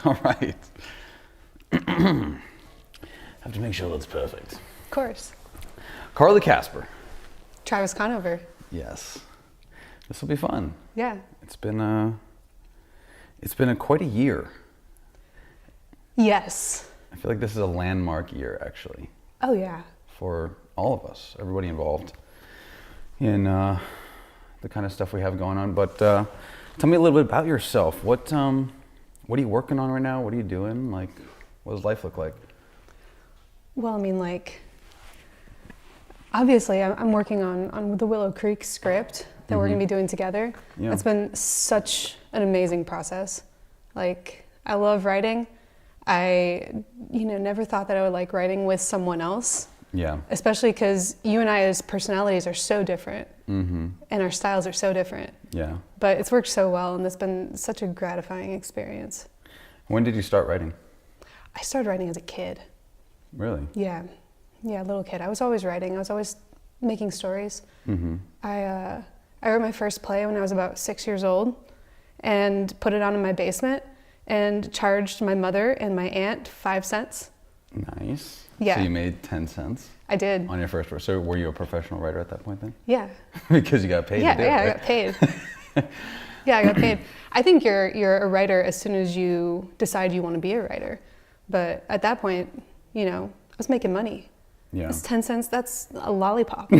All right. Have to make sure that's perfect. Of course. Carly Casper. Travis Conover. Yes. This will be fun. Yeah. It's been a quite a year. Yes. I feel like this is a landmark year, actually, Oh, yeah. for all of us, everybody involved in the kind of stuff we have going on. But tell me a little bit about yourself. What are you working on right now? What are you doing? Like, what does life look like? Well, I mean, obviously I'm working on the Willow Creek script that we're going to be doing together. Yeah. It's been such an amazing process. Like, I love writing. I, never thought that I would like writing with someone else. Yeah. Especially because you and I as personalities are so different. Mm-hmm. And our styles are so different. Yeah. But it's worked so well, and it's been such a gratifying experience. When did you start writing? I started writing as a kid. Really? Yeah, little kid. I was always writing. I was always making stories. Mm-hmm. I wrote my first play when I was about 6 years old and put it on in my basement and charged my mother and my aunt 5 cents. Nice. Yeah. So you made 10 cents? I did. On your first work. So were you a professional writer at that point then? Yeah. Because you got paid to do it, right? I got paid. Yeah, I got paid. I think you're a writer as soon as you decide you want to be a writer. But at that point, I was making money. Yeah. It's 10 cents, that's a lollipop.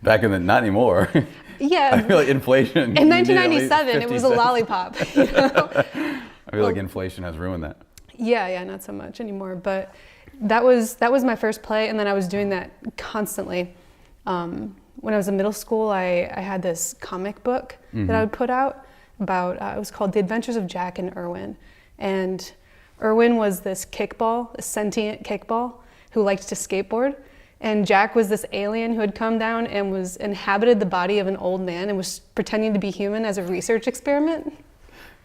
Back in the, not anymore. Yeah. I feel like inflation. In 1997, it was a lollipop. I feel like inflation has ruined that. Yeah, not so much anymore. But that was my first play, and then I was doing that constantly. When I was in middle school, I had this comic book that I would put out about, it was called The Adventures of Jack and Irwin. And Irwin was this kickball, a sentient kickball, who liked to skateboard. And Jack was this alien who had come down and inhabited the body of an old man and was pretending to be human as a research experiment.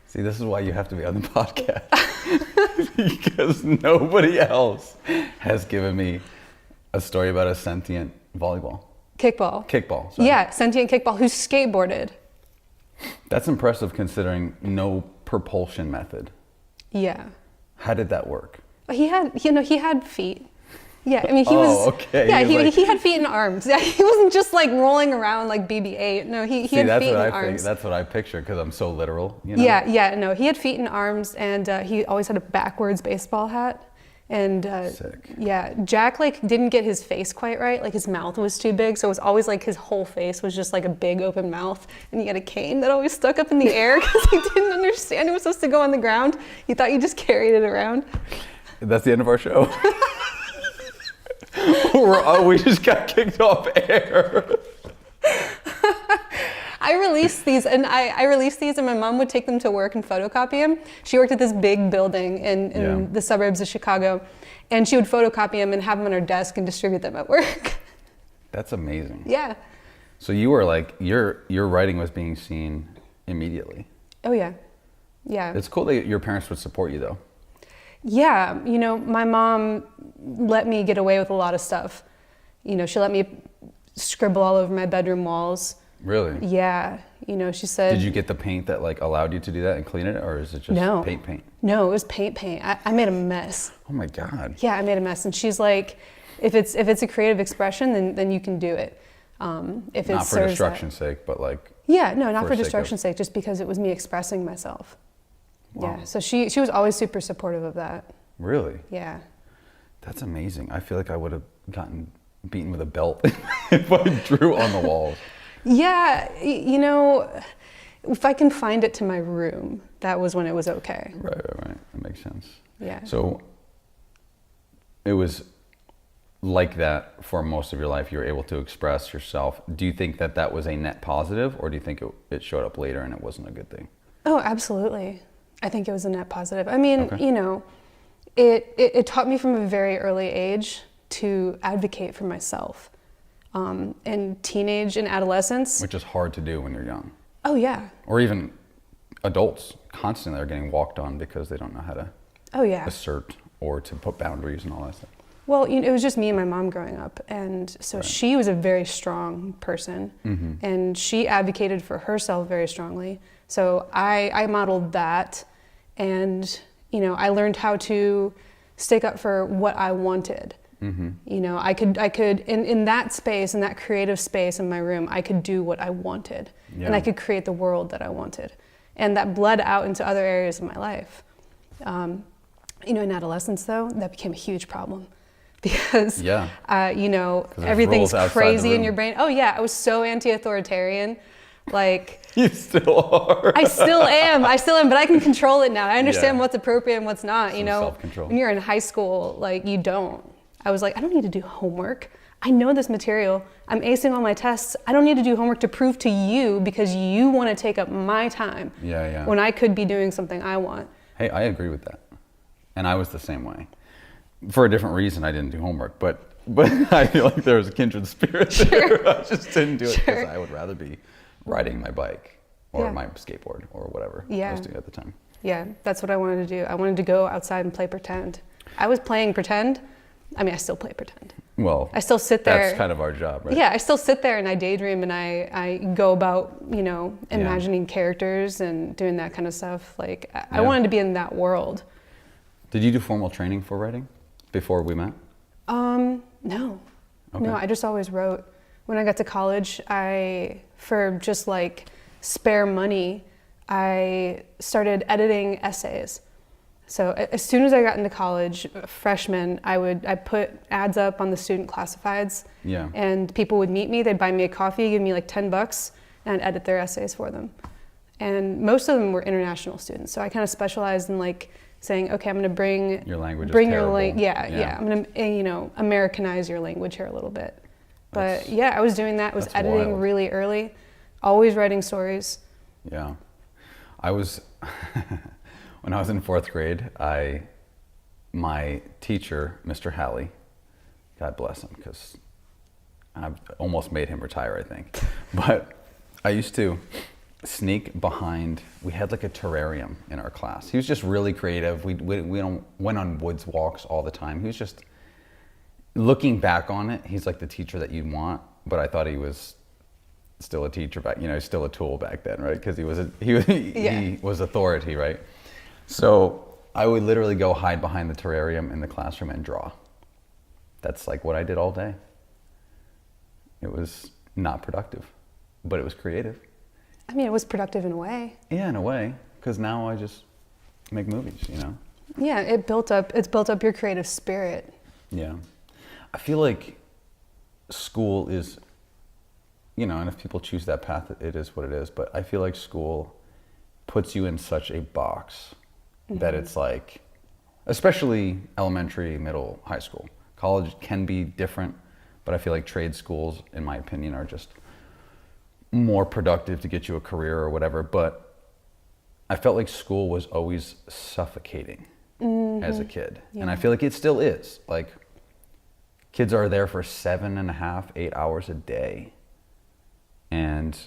See, this is why you have to be on the podcast. Because nobody else has given me a story about a sentient volleyball. Kickball, sorry. Yeah, sentient kickball who skateboarded. That's impressive considering no propulsion method. Yeah. How did that work? He had feet. Yeah, I mean, he was. Okay. Yeah, he had feet and arms. Yeah, he wasn't just like rolling around like BB-8. No, he had feet and arms. That's what I picture because I'm so literal. Yeah, no, he had feet and arms, and he always had a backwards baseball hat. And sick. Yeah, Jack didn't get his face quite right. Like his mouth was too big, so it was always like his whole face was just like a big open mouth, and he had a cane that always stuck up in the air because he didn't understand it was supposed to go on the ground. He thought you just carried it around. That's the end of our show. We just got kicked off air. I released these and my mom would take them to work and photocopy them. She worked at this big building in the suburbs of Chicago, and she would photocopy them and have them on her desk and distribute them at work. That's amazing. Yeah. So you were like, your writing was being seen immediately. Oh yeah. Yeah. It's cool that your parents would support you though. Yeah, my mom let me get away with a lot of stuff. She let me scribble all over my bedroom walls. Really? Yeah, she said. Did you get the paint that allowed you to do that and clean it, or is it just paint? No, it was paint. I made a mess. Oh my God. Yeah, I made a mess, and she's like, if it's a creative expression, then you can do it. If it not for destruction's sake, but yeah, no, not for destruction's sake, just because it was me expressing myself. Wow. Yeah, so she was always super supportive of that. Really? Yeah. That's amazing. I feel like I would have gotten beaten with a belt if I drew on the walls. Yeah, if I can find it to my room, that was when it was okay. Right. That makes sense. Yeah. So it was like that for most of your life. You were able to express yourself. Do you think that was a net positive, or do you think it showed up later and it wasn't a good thing? Oh, absolutely. I think it was a net positive. I mean, okay. It taught me from a very early age to advocate for myself. In teenage and adolescence. Which is hard to do when you're young. Oh, yeah. Or even adults constantly are getting walked on because they don't know how to assert or to put boundaries and all that stuff. Well, it was just me and my mom growing up. And so she was a very strong person. Mm-hmm. And she advocated for herself very strongly. So I modeled that. And, you know, I learned how to stick up for what I wanted. You know, I could in that space, in that creative space in my room, I could do what I wanted, and I could create the world that I wanted, and that bled out into other areas of my life. You know, in adolescence though, that became a huge problem because, you know, everything's crazy in your brain. Oh yeah, I was so anti-authoritarian. Like, you still are. I still am, but I can control it now. I understand what's appropriate and what's not, you know. Self-control. When you're in high school, like, you don't. I was like, I don't need to do homework. I know this material. I'm acing all my tests. I don't need to do homework to prove to you because you want to take up my time. When I could be doing something I want. Hey, I agree with that. And I was the same way. For a different reason, I didn't do homework, but I feel like there was a kindred spirit there. I just didn't do it because I would rather be riding my bike or my skateboard or whatever I was doing at the time. Yeah, that's what I wanted to do. I wanted to go outside and play pretend. I was playing pretend. I mean, I still play pretend. Well, I still sit there. That's kind of our job, right? Yeah, I still sit there and I daydream and I go about, you know, imagining characters and doing that kind of stuff. Like, I wanted to be in that world. Did you do formal training for writing before we met? No. Okay. No, I just always wrote. When I got to college, for just like spare money, I started editing essays. So as soon as I got into college, freshman, I put ads up on the student classifieds, and people would meet me. They'd buy me a coffee, give me like $10, and I'd edit their essays for them. And most of them were international students, so I kind of specialized in like saying, okay, I'm going to bring your language. I'm going to you know, Americanize your language here a little bit. But I was doing that. I was editing wild. Really early, always writing stories. Yeah, I was. When I was in 4th grade, my teacher, Mr. Halley, God bless him, because I almost made him retire, I think. But I used to sneak behind. We had like a terrarium in our class. He was just really creative. We went on woods walks all the time. He was just, looking back on it, he's like the teacher that you want. But I thought he was still a teacher back, you know, still a tool back then, right? Because he was authority, right? So I would literally go hide behind the terrarium in the classroom and draw. That's like what I did all day. It was not productive, but it was creative. I mean, it was productive in a way. Yeah, in a way, because now I just make movies, you know? Yeah, it's built up your creative spirit. Yeah. I feel like school is, you know, and if people choose that path, it is what it is, but I feel like school puts you in such a box that it's like, especially elementary, middle, high school. College can be different, but I feel like trade schools, in my opinion, are just more productive to get you a career or whatever. But I felt like school was always suffocating as a kid. And I feel like it still is. Like, kids are there for 7.5, 8 hours a day. And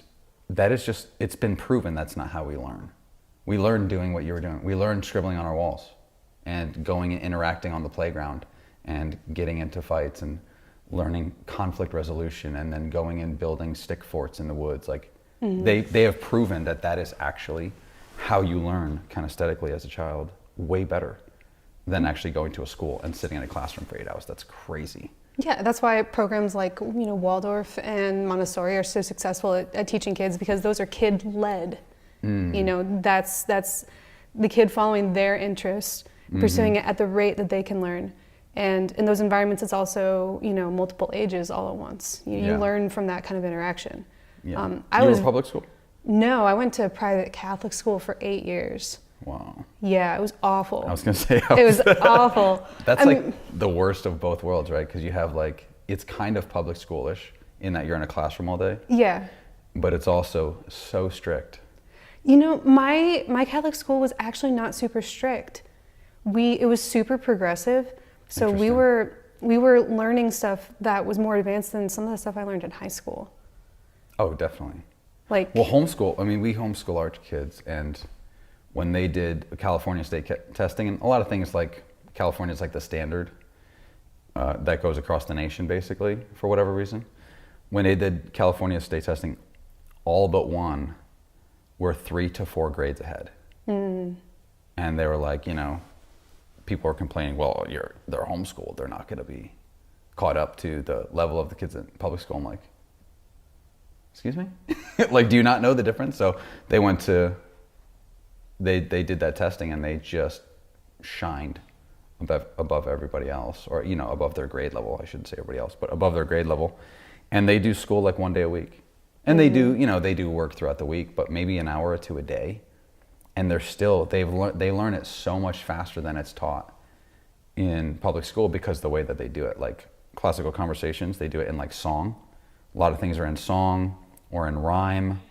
that is just, it's been proven that's not how we learn. We learn doing what you were doing. We learn scribbling on our walls and going and interacting on the playground and getting into fights and learning conflict resolution and then going and building stick forts in the woods. Like they have proven that is actually how you learn kinesthetically as a child way better than actually going to a school and sitting in a classroom for 8 hours. That's crazy. Yeah, that's why programs like, you know, Waldorf and Montessori are so successful at teaching kids, because those are kid-led. You know, that's the kid following their interest, pursuing it at the rate that they can learn. And in those environments, it's also, you know, multiple ages all at once. You learn from that kind of interaction. Yeah. You were public school? No, I went to a private Catholic school for 8 years. Wow. Yeah, it was awful. I was going to say. It was awful. That's like the worst of both worlds, right? Because you have like, it's kind of public schoolish in that you're in a classroom all day. Yeah. But it's also so strict. You know, my Catholic school was actually not super strict. It was super progressive. So we were learning stuff that was more advanced than some of the stuff I learned in high school. Oh, definitely. Like, well, homeschool. I mean, we homeschool our kids, and when they did California state testing, and a lot of things like California is like the standard that goes across the nation, basically, for whatever reason. When they did California state testing, all but one were 3 to 4 grades ahead. And they were like, you know, people are complaining, well, they're homeschooled, they're not going to be caught up to the level of the kids in public school. I'm like, excuse me? Like, do you not know the difference? So they did that testing, and they just shined above everybody else, or, you know, above their grade level. I shouldn't say everybody else, but above their grade level. And they do school like 1 day a week. And they do, you know, they do work throughout the week, but maybe an hour or two a day. And they learn it so much faster than it's taught in public school, because the way that they do it, like classical conversations, they do it in like song. A lot of things are in song or in rhyme,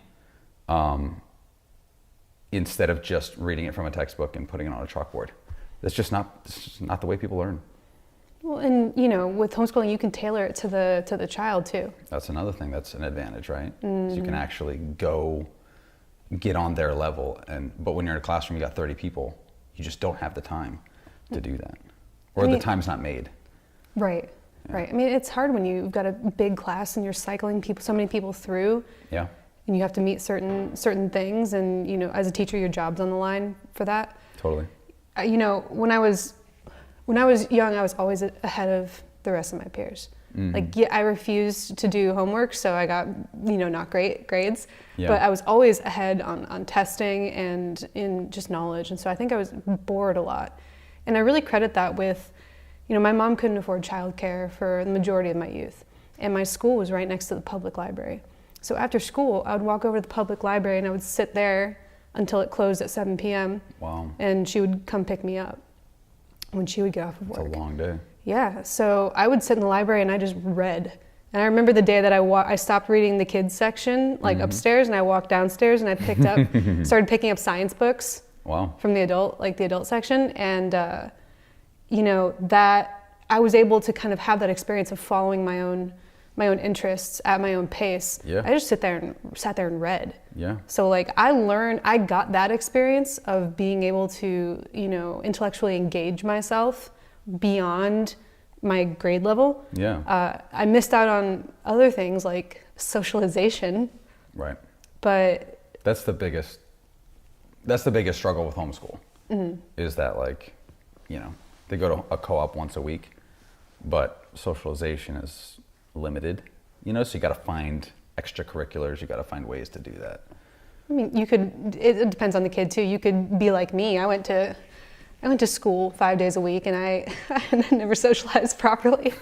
instead of just reading it from a textbook and putting it on a chalkboard. That's just not the way people learn. Well, and you know, with homeschooling, you can tailor it to the child too. That's another thing that's an advantage, right? So you can actually get on their level, but when you're in a classroom, you got 30 people, you just don't have the time to do that, or the time's not made. Right. Yeah. Right. I mean, it's hard when you've got a big class and you're cycling so many people through. Yeah. And you have to meet certain things, and you know, as a teacher, your job's on the line for that. Totally. You know, when I was young, I was always ahead of the rest of my peers. Like, yeah, I refused to do homework, so I got, you know, not great grades. Yeah. But I was always ahead on testing and in just knowledge. And so I think I was bored a lot. And I really credit that with, you know, my mom couldn't afford childcare for the majority of my youth. And my school was right next to the public library. So after school, I would walk over to the public library and I would sit there until it closed at 7 p.m. Wow. And she would come pick me up when she would get off of work. It's a long day. Yeah, so I would sit in the library and I just read. And I remember the day that I stopped reading the kids section, like upstairs, and I walked downstairs and I started picking up science books. Wow. From the adult section. And, you know, that I was able to kind of have that experience of following my own interests at my own pace. Yeah. I just sat there and read. Yeah. So like I got that experience of being able to, you know, intellectually engage myself beyond my grade level. Yeah. I missed out on other things like socialization. Right. But that's the biggest struggle with homeschool. Is that, like, you know, they go to a co-op once a week, but socialization is limited, you know, so you got to find extracurriculars, you got to find ways to do that. I mean, it depends on the kid too. You could be like me. I went to school 5 days a week and I never socialized properly.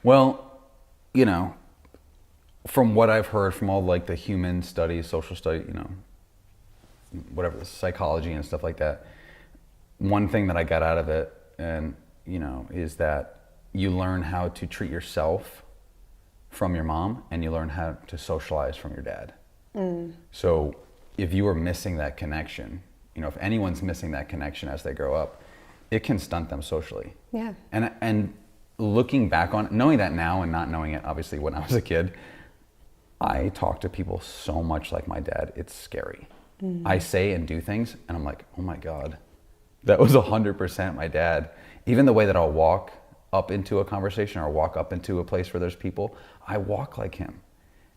Well, you know, from what I've heard from all like the human studies, social study, you know, whatever, the psychology and stuff like that, one thing that I got out of it, and you know, is that you learn how to treat yourself from your mom, and you learn how to socialize from your dad. So if you are missing that connection, you know, if anyone's missing that connection as they grow up, it can stunt them socially. Yeah. And looking back on, knowing that now and not knowing it obviously when I was a kid, I talk to people so much like my dad, it's scary. I say and do things and I'm like, oh my God, that was 100% my dad. Even the way that I'll walk up into a conversation or walk up into a place where there's people, I walk like him.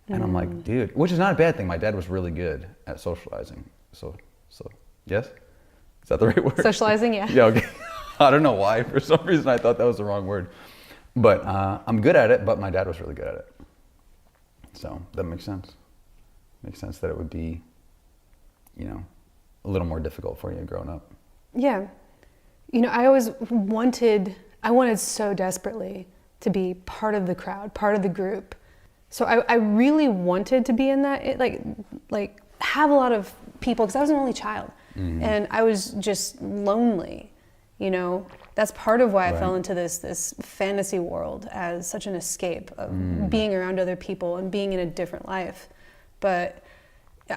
And I'm like, dude, which is not a bad thing. My dad was really good at socializing. So yes? Is that the right word? Socializing, yeah. Yeah, okay. I don't know why. For some reason, I thought that was the wrong word. But I'm good at it, but my dad was really good at it. So that makes sense. Makes sense that it would be, you know, a little more difficult for you growing up. Yeah. You know, I wanted so desperately to be part of the crowd, part of the group. So I really wanted to be in that, like have a lot of people, because I was an only child. And I was just lonely, you know. That's part of why I fell into this fantasy world as such an escape of being around other people and being in a different life. But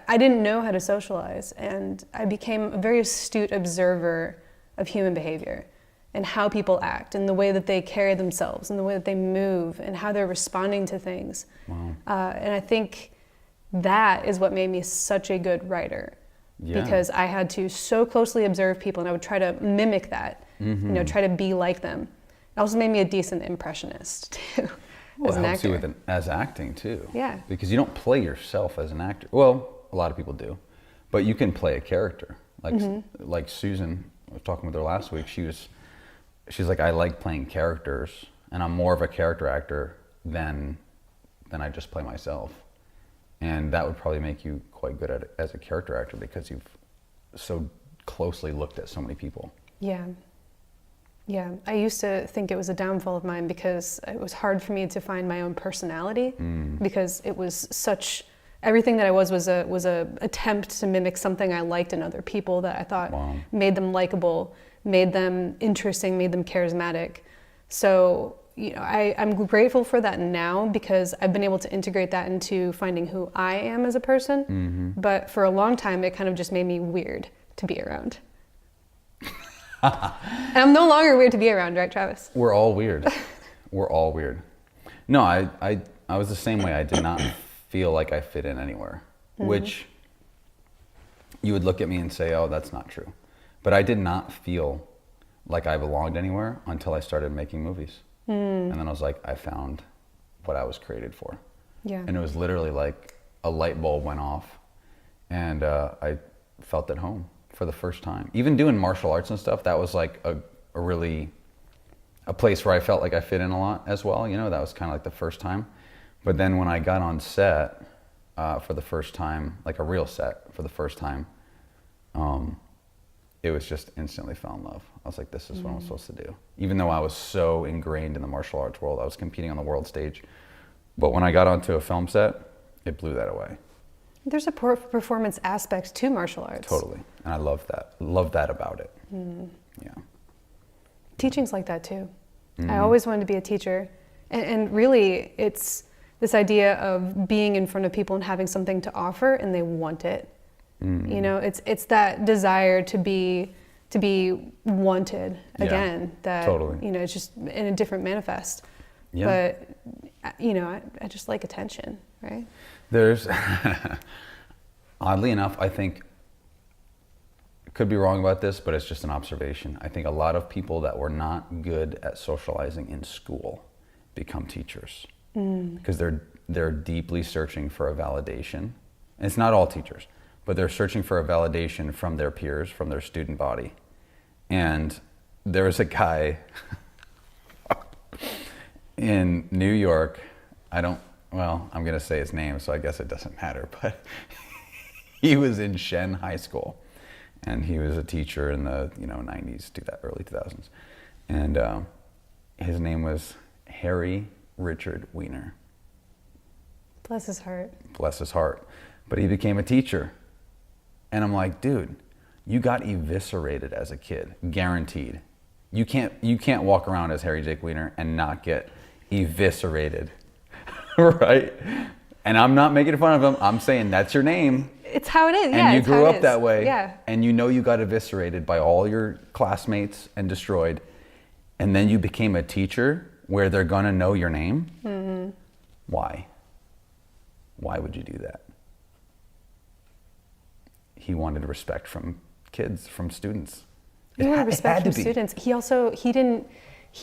I didn't know how to socialize, and I became a very astute observer of human behavior and how people act and the way that they carry themselves and the way that they move and how they're responding to things. Wow. And I think that is what made me such a good writer. Yeah. Because I had to so closely observe people and I would try to mimic that, you know, try to be like them. It also made me a decent impressionist too, as an actor. It helps you as acting too. Yeah. Because you don't play yourself as an actor. Well, a lot of people do, but you can play a character. Like Susan, was talking with her last week. She's like, I like playing characters, and I'm more of a character actor than I just play myself. And that would probably make you quite good at it as a character actor because you've so closely looked at so many people. Yeah. Yeah, I used to think it was a downfall of mine because it was hard for me to find my own personality because it was such, everything that I was a attempt to mimic something I liked in other people that I thought made them likable, made them interesting, made them charismatic. So, you know, I'm grateful for that now because I've been able to integrate that into finding who I am as a person. But for a long time, it kind of just made me weird to be around. And I'm no longer weird to be around, right, Travis? We're all weird. We're all weird. No, I was the same way. I did not feel like I fit in anywhere, which you would look at me and say, oh, that's not true. But I did not feel like I belonged anywhere until I started making movies. And then I was like, I found what I was created for. Yeah. And it was literally like a light bulb went off and I felt at home for the first time. Even doing martial arts and stuff, that was like a really place where I felt like I fit in a lot as well. You know, that was kind of like the first time. But then when I got on set for the first time, like a real set for the first time, it was just instantly fell in love. I was like, this is what I'm supposed to do. Even though I was so ingrained in the martial arts world, I was competing on the world stage. But when I got onto a film set, it blew that away. There's a performance aspect to martial arts. Totally. And I love that. Love that about it. Yeah. Teaching's like that too. I always wanted to be a teacher. And really, it's this idea of being in front of people and having something to offer and they want it. You know, it's that desire to be wanted again. That, totally. You know, it's just in a different manifest. Yeah. But, you know, I just like attention, right? There's, oddly enough, I think, could be wrong about this, but it's just an observation. I think a lot of people that were not good at socializing in school become teachers because they're deeply searching for a validation. And it's not all teachers, but they're searching for a validation from their peers, from their student body. And there was a guy in New York, I'm going to say his name, so I guess it doesn't matter, but he was in Shen High School, and he was a teacher in the 90s, early 2000s. And his name was Harry Richard Weiner. Bless his heart. Bless his heart. But he became a teacher. And I'm like, dude, you got eviscerated as a kid, guaranteed. You can't walk around as Harry Jake Weiner and not get eviscerated. Right? And I'm not making fun of him. I'm saying that's your name. It's how it is. And you grew up that way. Yeah. And you know you got eviscerated by all your classmates and destroyed. And then you became a teacher where they're going to know your name. Why? Why would you do that? He wanted respect from kids, from students. He wanted respect from students. He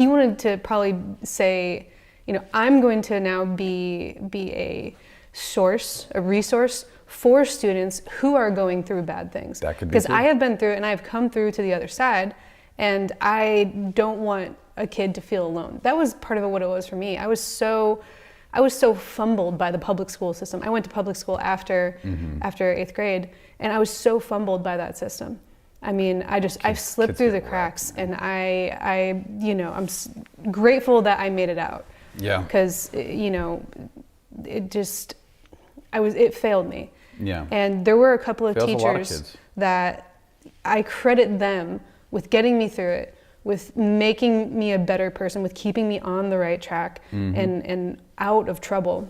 wanted to probably say, you know, I'm going to now be a resource for students who are going through bad things. That could be because too. I have been through it and I've come through to the other side, and I don't want a kid to feel alone. That was part of what it was for me. I was so fumbled by the public school system. I went to public school after 8th grade, and I was so fumbled by that system. I mean, I've slipped through the cracks, and I'm grateful that I made it out. Yeah. Because, it failed me. Yeah. And there were a couple of Fails a lot of teachers kids. that I credit them with getting me through it, with making me a better person, with keeping me on the right track and out of trouble.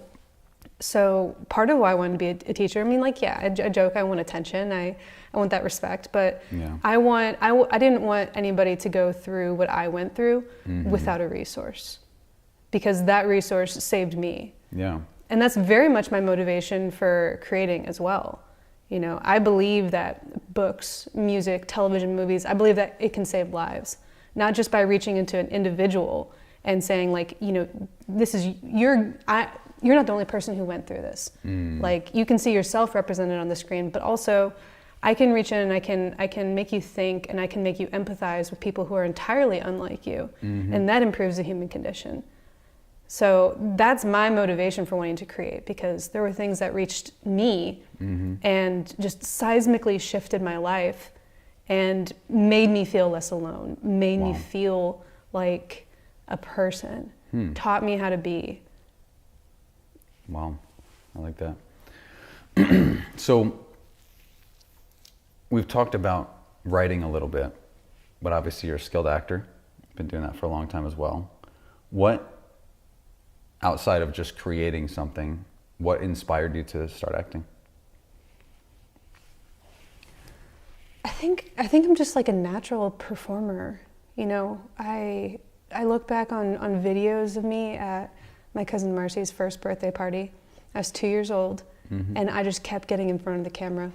So part of why I wanted to be a teacher, I mean, I joke, I want attention, I want that respect, but Yeah. I didn't want anybody to go through what I went through without a resource, because that resource saved me. Yeah. And that's very much my motivation for creating as well. You know, I believe that books, music, television, movies, I believe that it can save lives, not just by reaching into an individual and saying this is you're not the only person who went through this. Like, you can see yourself represented on the screen, but also I can reach in and I can make you think, and I can make you empathize with people who are entirely unlike you, and that improves the human condition. So that's my motivation for wanting to create, because there were things that reached me and just seismically shifted my life and made me feel less alone, made me feel like a person, taught me how to be. Wow, I like that. So we've talked about writing a little bit, but obviously you're a skilled actor. You've been doing that for a long time as well. What, outside of just creating something, what inspired you to start acting? I think I'm just like a natural performer. You know, I look back on videos of me at my cousin Marcy's first birthday party. I was 2 years old, and I just kept getting in front of the camera.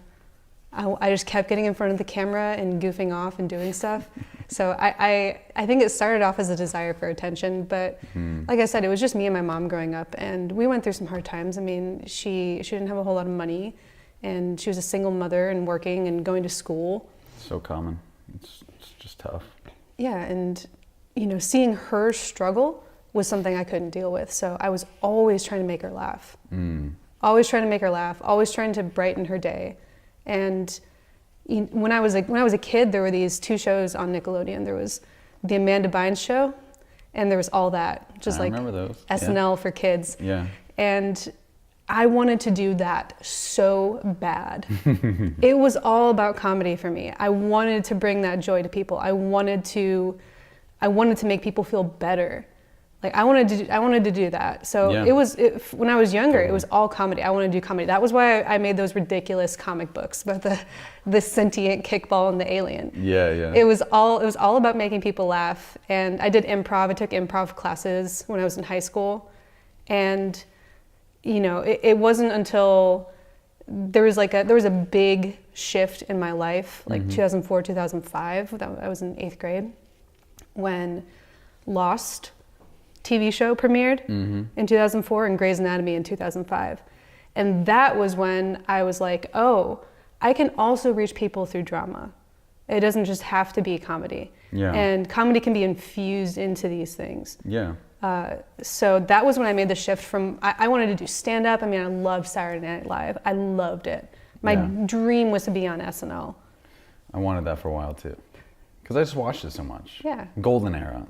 I just kept getting in front of the camera and goofing off and doing stuff. So I think it started off as a desire for attention, but like I said, it was just me and my mom growing up, and we went through some hard times. I mean, she didn't have a whole lot of money, and she was a single mother and working and going to school. So common. It's just tough. Yeah, and you know, seeing her struggle was something I couldn't deal with. So I was always trying to make her laugh. Always trying to make her laugh, always trying to brighten her day. And when I was a kid, there were these two shows on Nickelodeon. There was the Amanda Bynes show, and there was All That, just like remember those. SNL for kids. Yeah. And I wanted to do that so bad. It was all about comedy for me. I wanted to bring that joy to people. I wanted to make people feel better. Like I wanted to do that. So when I was younger, it was all comedy. I wanted to do comedy. That was why I made those ridiculous comic books about the sentient kickball and the alien. Yeah, yeah. It was all about making people laugh. And I did improv. I took improv classes when I was in high school. And you know, it wasn't until there was a big shift in my life, like 2004, 2005. I was in 8th grade when Lost TV show premiered in 2004 and Grey's Anatomy in 2005. And that was when I was like, oh, I can also reach people through drama. It doesn't just have to be comedy. Yeah. And comedy can be infused into these things. Yeah. So that was when I made the shift from, I wanted to do stand-up. I mean, I loved Saturday Night Live. I loved it. My dream was to be on SNL. I wanted that for a while too. Because I just watched it so much. Yeah. Golden era.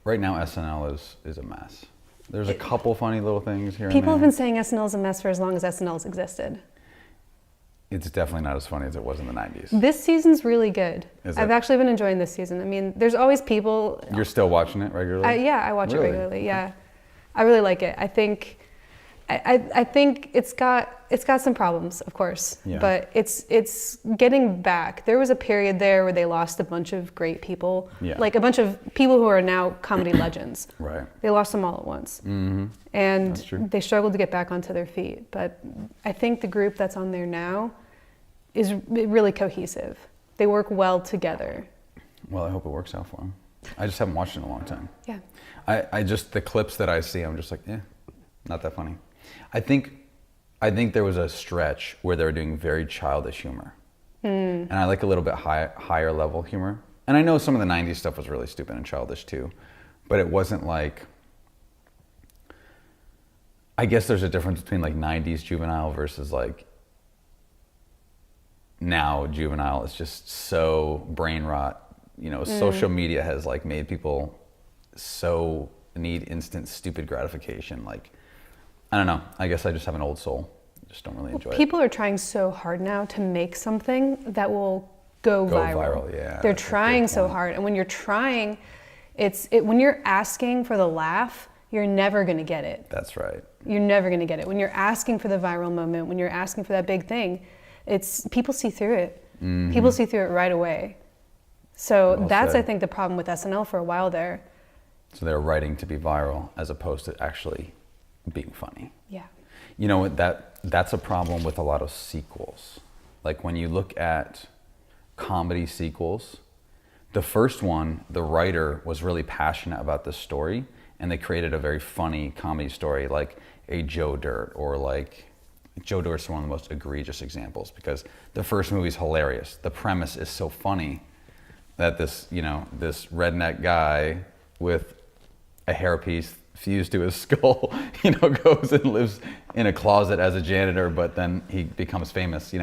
Right now SNL is a mess. There's a couple funny little things here and there. People have been saying SNL is a mess for as long as SNL's existed. It's definitely not as funny as it was in the 90s. This season's really good. Is I've it? actually been enjoying this season. I mean, there's always people. You're still watching it regularly? Yeah, I watch Really? it regularly. Yeah, I really like it. I think it's got some problems, of course, Yeah. but it's getting back. There was a period there where they lost a bunch of great people, Yeah. like a bunch of people who are now comedy legends. Right. They lost them all at once, Mm-hmm. and That's true. they struggled to get back onto their feet. But I think the group that's on there now is really cohesive. They work well together. Well, I hope it works out for them. I just haven't watched it in a long time. Yeah. I just, the clips that I see, I'm just like, not that funny. I think there was a stretch where they were doing very childish humor. And I like a little bit higher level humor. And I know some of the 90s stuff was really stupid and childish too, but it wasn't like, I guess there's a difference between like 90s juvenile versus like now juvenile. It's just so brain rot. You know, social media has like made people so need instant stupid gratification. Like, I don't know. I guess I just have an old soul. I just don't really enjoy it. People are trying so hard now to make something that will go viral. Yeah. They're that's a trying good so point. hard, and when you're trying, when you're asking for the laugh, you're never going to get it. That's right. You're never going to get it. When you're asking for the viral moment, when you're asking for that big thing, people see through it. People see through it right away. So Well that's, said. I think, the problem with SNL for a while there. So they're writing to be viral as opposed to actually being funny. Yeah. You know, that's a problem with a lot of sequels. Like when you look at comedy sequels, the first one, the writer was really passionate about the story and they created a very funny comedy story like a Joe Dirt or like Joe Dirt is one of the most egregious examples because the first movie is hilarious. The premise is so funny that this redneck guy with a hairpiece fused to his skull, goes and lives in a closet as a janitor, but then he becomes famous.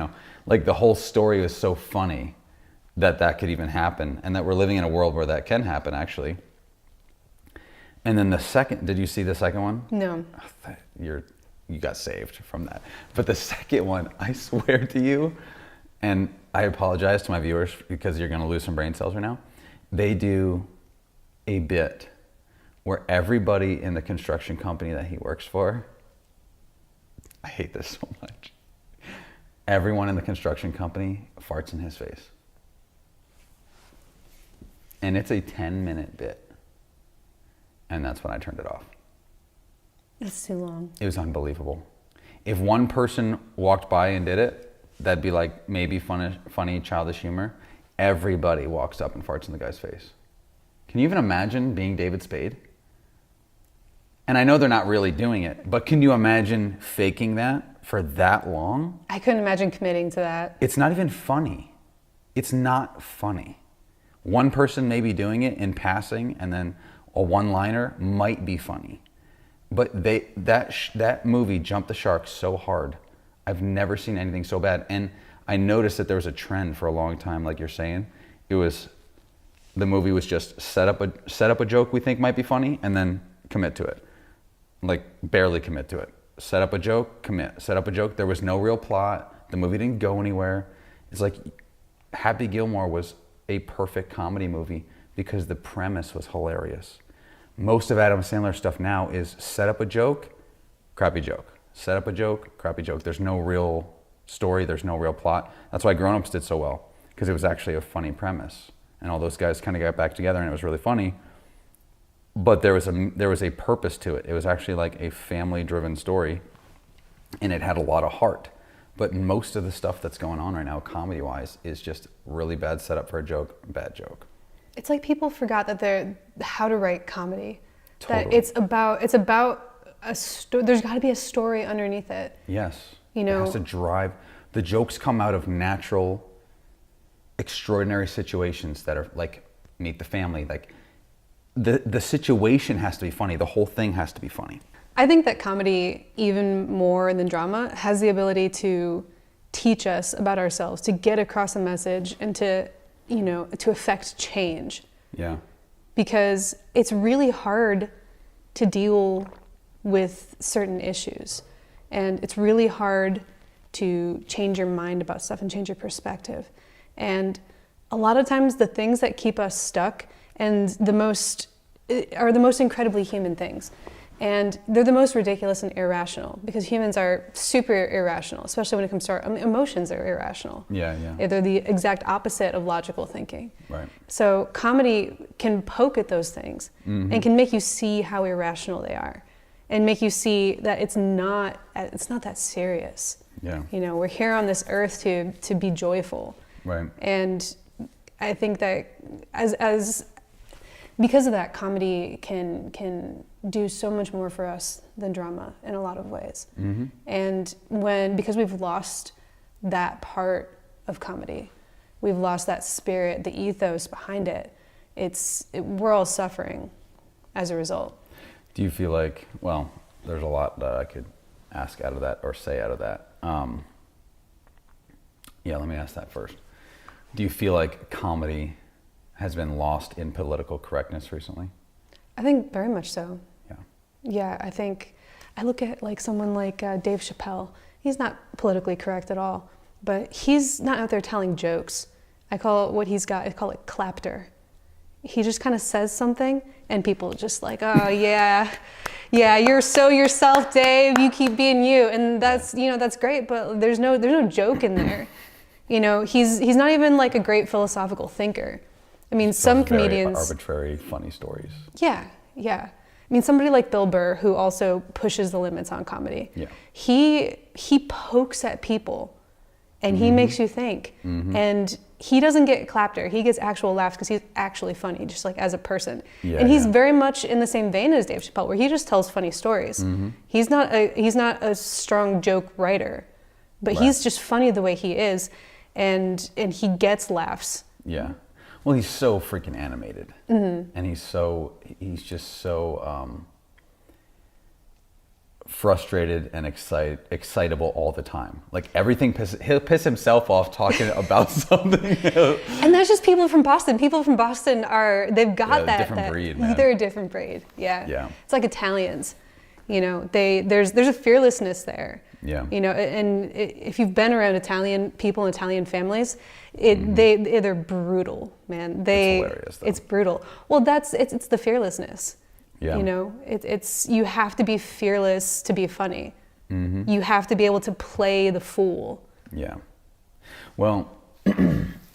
Like the whole story is so funny that could even happen, and that we're living in a world where that can happen actually. And then did you see the second one? No. You got saved from that. But the second one, I swear to you, and I apologize to my viewers because you're going to lose some brain cells right now. They do a bit where everybody in the construction company that he works for, I hate this so much. Everyone in the construction company farts in his face. And it's a 10-minute bit. And that's when I turned it off. It's too long. It was unbelievable. If one person walked by and did it, that'd be like maybe funny childish humor. Everybody walks up and farts in the guy's face. Can you even imagine being David Spade? And I know they're not really doing it, but can you imagine faking that for that long? I couldn't imagine committing to that. It's not even funny. It's not funny. One person may be doing it in passing, and then a one-liner might be funny. But that movie jumped the shark so hard. I've never seen anything so bad. And I noticed that there was a trend for a long time, like you're saying. The movie was just set up a joke we think might be funny, and then commit to it. Like barely commit to it. Set up a joke, commit. Set up a joke. There was no real plot. The movie didn't go anywhere. It's like Happy Gilmore was a perfect comedy movie because the premise was hilarious. Most of Adam Sandler's stuff now is set up a joke, crappy joke. Set up a joke, crappy joke. There's no real story. There's no real plot. That's why Grown Ups did so well, because it was actually a funny premise. And all those guys kind of got back together and it was really funny. But there was a purpose to it. It was actually like a family-driven story, and it had a lot of heart. But most of the stuff that's going on right now, comedy-wise, is just really bad setup for a joke, bad joke. It's like people forgot that how to write comedy. Totally. That it's about a story. There's got to be a story underneath it. Yes. It has to drive. The jokes come out of natural, extraordinary situations that are like Meet the Family. Like the situation has to be funny. The whole thing has to be funny. I think that comedy, even more than drama, has the ability to teach us about ourselves, to get across a message, and to affect change. Yeah. Because it's really hard to deal with certain issues. And it's really hard to change your mind about stuff and change your perspective. And a lot of times the things that keep us stuck are the most incredibly human things. And they're the most ridiculous and irrational, because humans are super irrational, especially when it comes to our emotions are irrational. Yeah. They're the exact opposite of logical thinking. Right. So comedy can poke at those things and can make you see how irrational they are, and make you see that it's not that serious. Yeah. We're here on this earth to be joyful. Right. And I think that as because of that, comedy can do so much more for us than drama in a lot of ways. Mm-hmm. And because we've lost that part of comedy, we've lost that spirit, the ethos behind it, we're all suffering as a result. Do you feel like, well, there's a lot that I could ask out of that or say out of that. Let me ask that first. Do you feel like comedy has been lost in political correctness recently? I think very much so. Yeah. Yeah, I think I look at like someone like Dave Chappelle. He's not politically correct at all, but he's not out there telling jokes. I call it clapter. He just kind of says something and people just like, oh yeah, you're so yourself, Dave, you keep being you. And that's great, but there's no joke in there. He's not even like a great philosophical thinker. I mean, some comedians... Very arbitrary, funny stories. Yeah. I mean, somebody like Bill Burr, who also pushes the limits on comedy. Yeah. He pokes at people, and he makes you think. Mm-hmm. And he doesn't get clapper. He gets actual laughs because he's actually funny, just like as a person. Yeah, and he's yeah. very much in the same vein as Dave Chappelle, where he just tells funny stories. Mm-hmm. He's not a strong joke writer, but Right. he's just funny the way he is, and he gets laughs. Yeah. Well, he's so freaking animated, and he's just so frustrated and excitable all the time. Like everything, he'll piss himself off talking about something. And that's just people from Boston. People from Boston they've got that. Different breed, man. They're a different breed. Yeah. Yeah. It's like Italians. You know, there's a fearlessness there. Yeah. You know, and if you've been around Italian people and Italian families, they're brutal, man. It's hilarious, though. It's brutal. Well, it's the fearlessness. Yeah. You know, it's you have to be fearless to be funny. Mm-hmm. You have to be able to play the fool. Yeah. Well,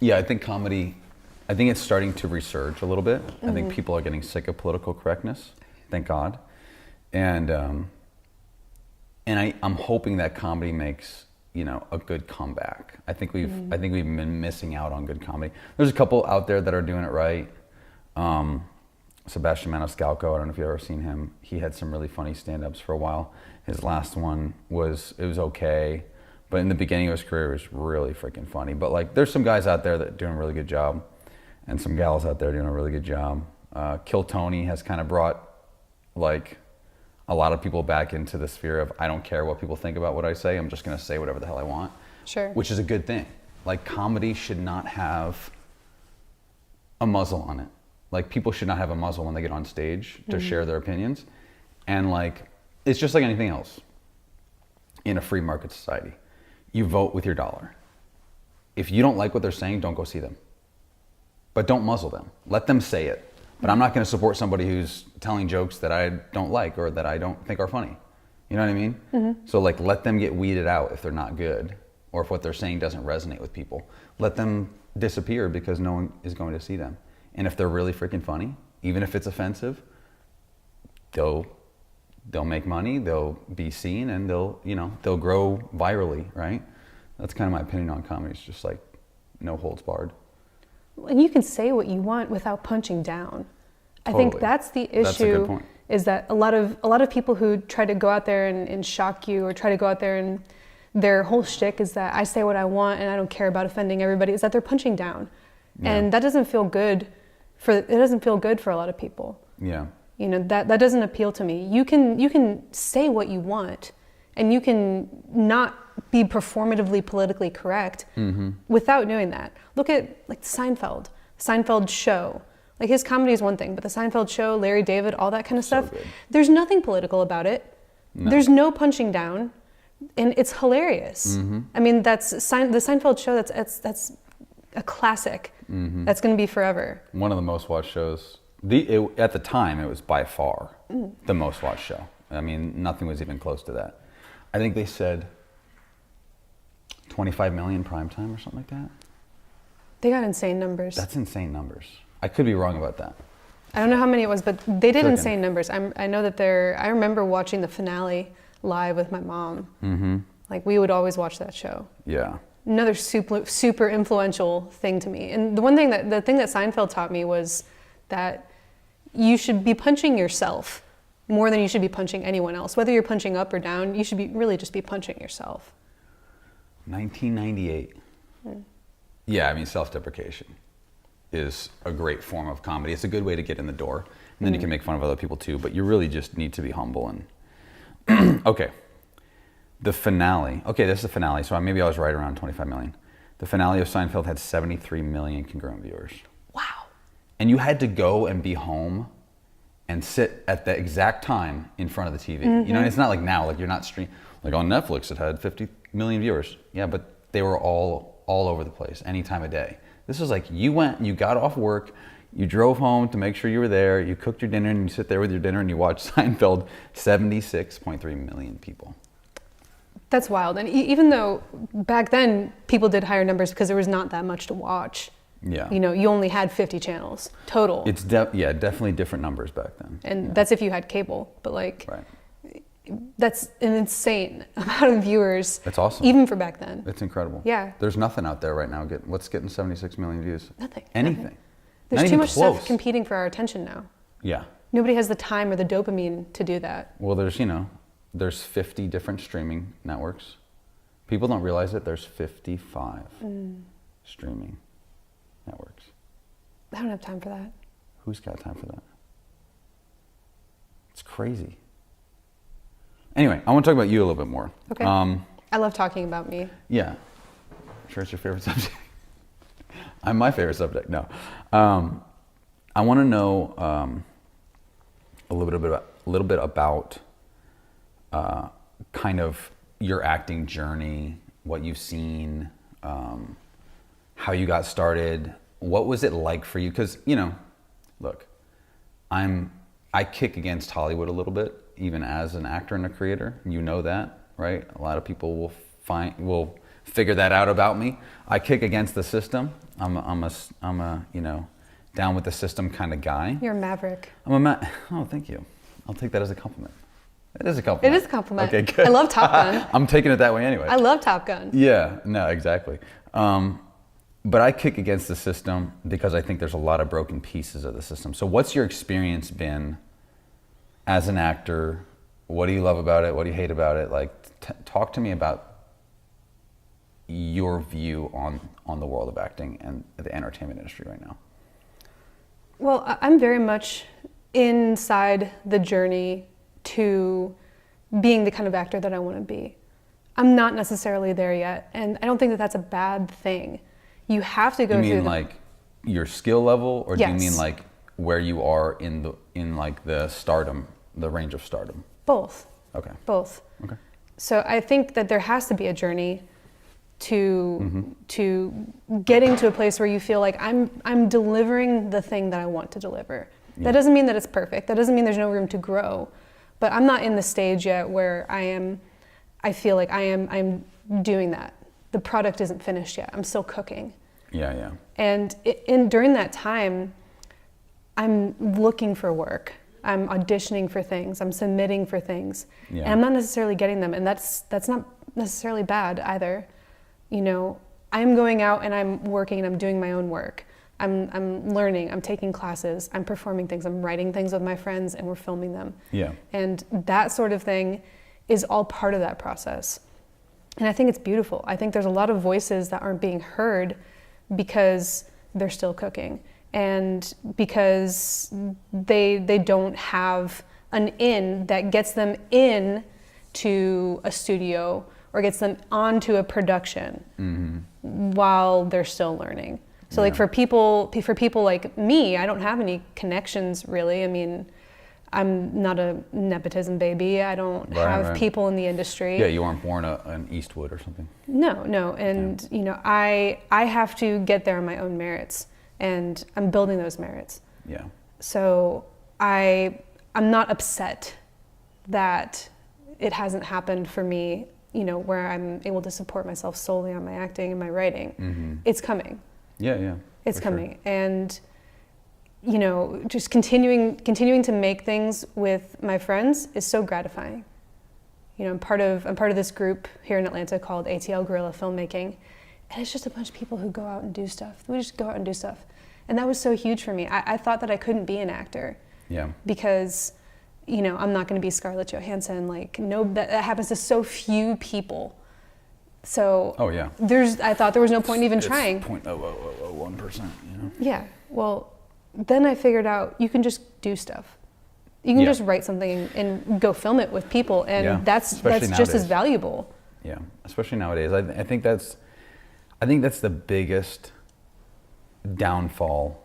yeah, I think comedy, I think it's starting to resurge a little bit. I think people are getting sick of political correctness. Thank God. And I'm hoping that comedy makes, you know, a good comeback. I think we've been missing out on good comedy. There's a couple out there that are doing it right. Sebastian Maniscalco, I don't know if you've ever seen him. He had some really funny stand-ups for a while. His last one was okay, but in the beginning of his career, it was really freaking funny. But like, there's some guys out there that are doing a really good job, and some gals out there doing a really good job. Kill Tony has kind of brought like a lot of people back into the sphere of I don't care what people think about what I say. I'm just going to say whatever the hell I want. Sure. Which is a good thing. Like comedy should not have a muzzle on it. Like people should not have a muzzle when they get on stage to share their opinions. And like, it's just like anything else in a free market society. You vote with your dollar. If you don't like what they're saying, don't go see them. But don't muzzle them. Let them say it. But I'm not going to support somebody who's telling jokes that I don't like or that I don't think are funny. You know what I mean? Mm-hmm. So like, let them get weeded out if they're not good, or if what they're saying doesn't resonate with people. Let them disappear because no one is going to see them. And if they're really freaking funny, even if it's offensive, they'll make money, they'll be seen, and they'll grow virally, right? That's kind of my opinion on comedy. It's just like no holds barred. And you can say what you want without punching down. I Totally. think that's the issue. That's a good point. Is that a lot of people who try to go out there and shock you, or try to go out there and their whole shtick is that I say what I want and I don't care about offending everybody, is that they're punching down. Yeah. And that doesn't feel good for a lot of people. Yeah. You know, that doesn't appeal to me. You can say what you want, and you can not be performatively politically correct without doing that. Look at like Seinfeld show. Like his comedy is one thing, but the Seinfeld show, Larry David, all that kind of stuff, good. there's nothing political about it. No. There's no punching down, and it's hilarious. I mean, the Seinfeld show, that's a classic. That's going to be forever. One of the most watched shows. At the time, it was by far the most watched show. I mean, nothing was even close to that. I think they said 25 million primetime or something like that. They got insane numbers. That's insane numbers. I could be wrong about that. I don't know how many it was, but they did Frickin'. insane numbers. I know that I remember watching the finale live with my mom. Mm-hmm. Like we would always watch that show. Yeah. Another super influential thing to me. And the thing that Seinfeld taught me was that you should be punching yourself more than you should be punching anyone else. Whether you're punching up or down, you should really just be punching yourself. 1998. Yeah, I mean, self-deprecation is a great form of comedy. It's a good way to get in the door. And then you can make fun of other people too, but you really just need to be humble. And okay. The finale. Okay, this is the finale, so maybe I was right around 25 million. The finale of Seinfeld had 73 million congruent viewers. Wow. And you had to go and be home and sit at the exact time in front of the TV. You know, it's not like now, like you're not like on Netflix it had 50 million viewers. Yeah, but they were all over the place, any time of day. This was like you got off work, you drove home to make sure you were there, you cooked your dinner, and you sit there with your dinner and you watch Seinfeld. 76.3 million people. That's wild. And even though back then people did higher numbers because there was not that much to watch. Yeah. You know, you only had 50 channels total. It's definitely different numbers back then. And that's if you had cable. But like, right. that's an insane amount of viewers. That's awesome. Even for back then. It's incredible. Yeah. There's nothing out there right now. What's getting 76 million views? Nothing. Anything. Nothing. Not There's too even much close. stuff competing for our attention now. Yeah. Nobody has the time or the dopamine to do that. Well, there's 50 different streaming networks. People don't realize it. There's 55 streaming networks. I don't have time for that. Who's got time for that? It's crazy. Anyway, I want to talk about you a little bit more. Okay. I love talking about me. Yeah. I'm sure it's your favorite subject. I'm my favorite subject. No. I want to know a little bit about kind of your acting journey, what you've seen, how you got started. What was it like for you? Because, look, I kick against Hollywood a little bit, even as an actor and a creator. You know that, right? A lot of people will figure that out about me. I kick against the system. I'm a down with the system kind of guy. You're a maverick. Oh, thank you. I'll take that as a compliment. It is a compliment. It is a compliment. Okay, good. I love Top Gun. I'm taking it that way anyway. I love Top Gun. Yeah, no, exactly. But I kick against the system because I think there's a lot of broken pieces of the system. So what's your experience been as an actor? What do you love about it? What do you hate about it? Like, talk to me about your view on the world of acting and the entertainment industry right now. Well, I'm very much inside the journey to being the kind of actor that I want to be. I'm not necessarily there yet, and I don't think that that's a bad thing. You have to go through. You mean like your skill level, or Yes. do you mean like where you are in like the stardom, the range of stardom? Both. Okay. Both. Okay. So I think that there has to be a journey to getting to a place where you feel like I'm delivering the thing that I want to deliver. Yeah. That doesn't mean that it's perfect. That doesn't mean there's no room to grow. But I'm not in the stage yet where I feel like I'm doing that. The product isn't finished yet. I'm still cooking. Yeah, yeah. And during that time, I'm looking for work. I'm auditioning for things. I'm submitting for things. Yeah. And I'm not necessarily getting them. And that's not necessarily bad either. You know, I'm going out and I'm working and I'm doing my own work. I'm learning, I'm taking classes, I'm performing things, I'm writing things with my friends, and we're filming them. Yeah. And that sort of thing is all part of that process. And I think it's beautiful. I think there's a lot of voices that aren't being heard because they're still cooking and because they don't have an in that gets them in to a studio or gets them onto a production while they're still learning. So like for people like me, I don't have any connections really. I mean, I'm not a nepotism baby. I don't have people in the industry. Yeah, you weren't born an Eastwood or something. No. And you know, I have to get there on my own merits, and I'm building those merits. Yeah. So I'm not upset that it hasn't happened for me, you know, where I'm able to support myself solely on my acting and my writing. It's coming. Yeah. It's coming. Sure. And you know, just continuing to make things with my friends is so gratifying. You know, I'm part of this group here in Atlanta called ATL Guerrilla Filmmaking, and it's just a bunch of people who go out and do stuff. We just go out and do stuff, and that was so huge for me. I thought that I couldn't be an actor, because, you know, I'm not going to be Scarlett Johansson. Like, no, that happens to so few people. So I thought there was no point in even trying. 0.001%, you know. Yeah. Well, then I figured out you can just do stuff. You can just write something and go film it with people, and that's just as valuable. Yeah, especially nowadays. I think that's the biggest downfall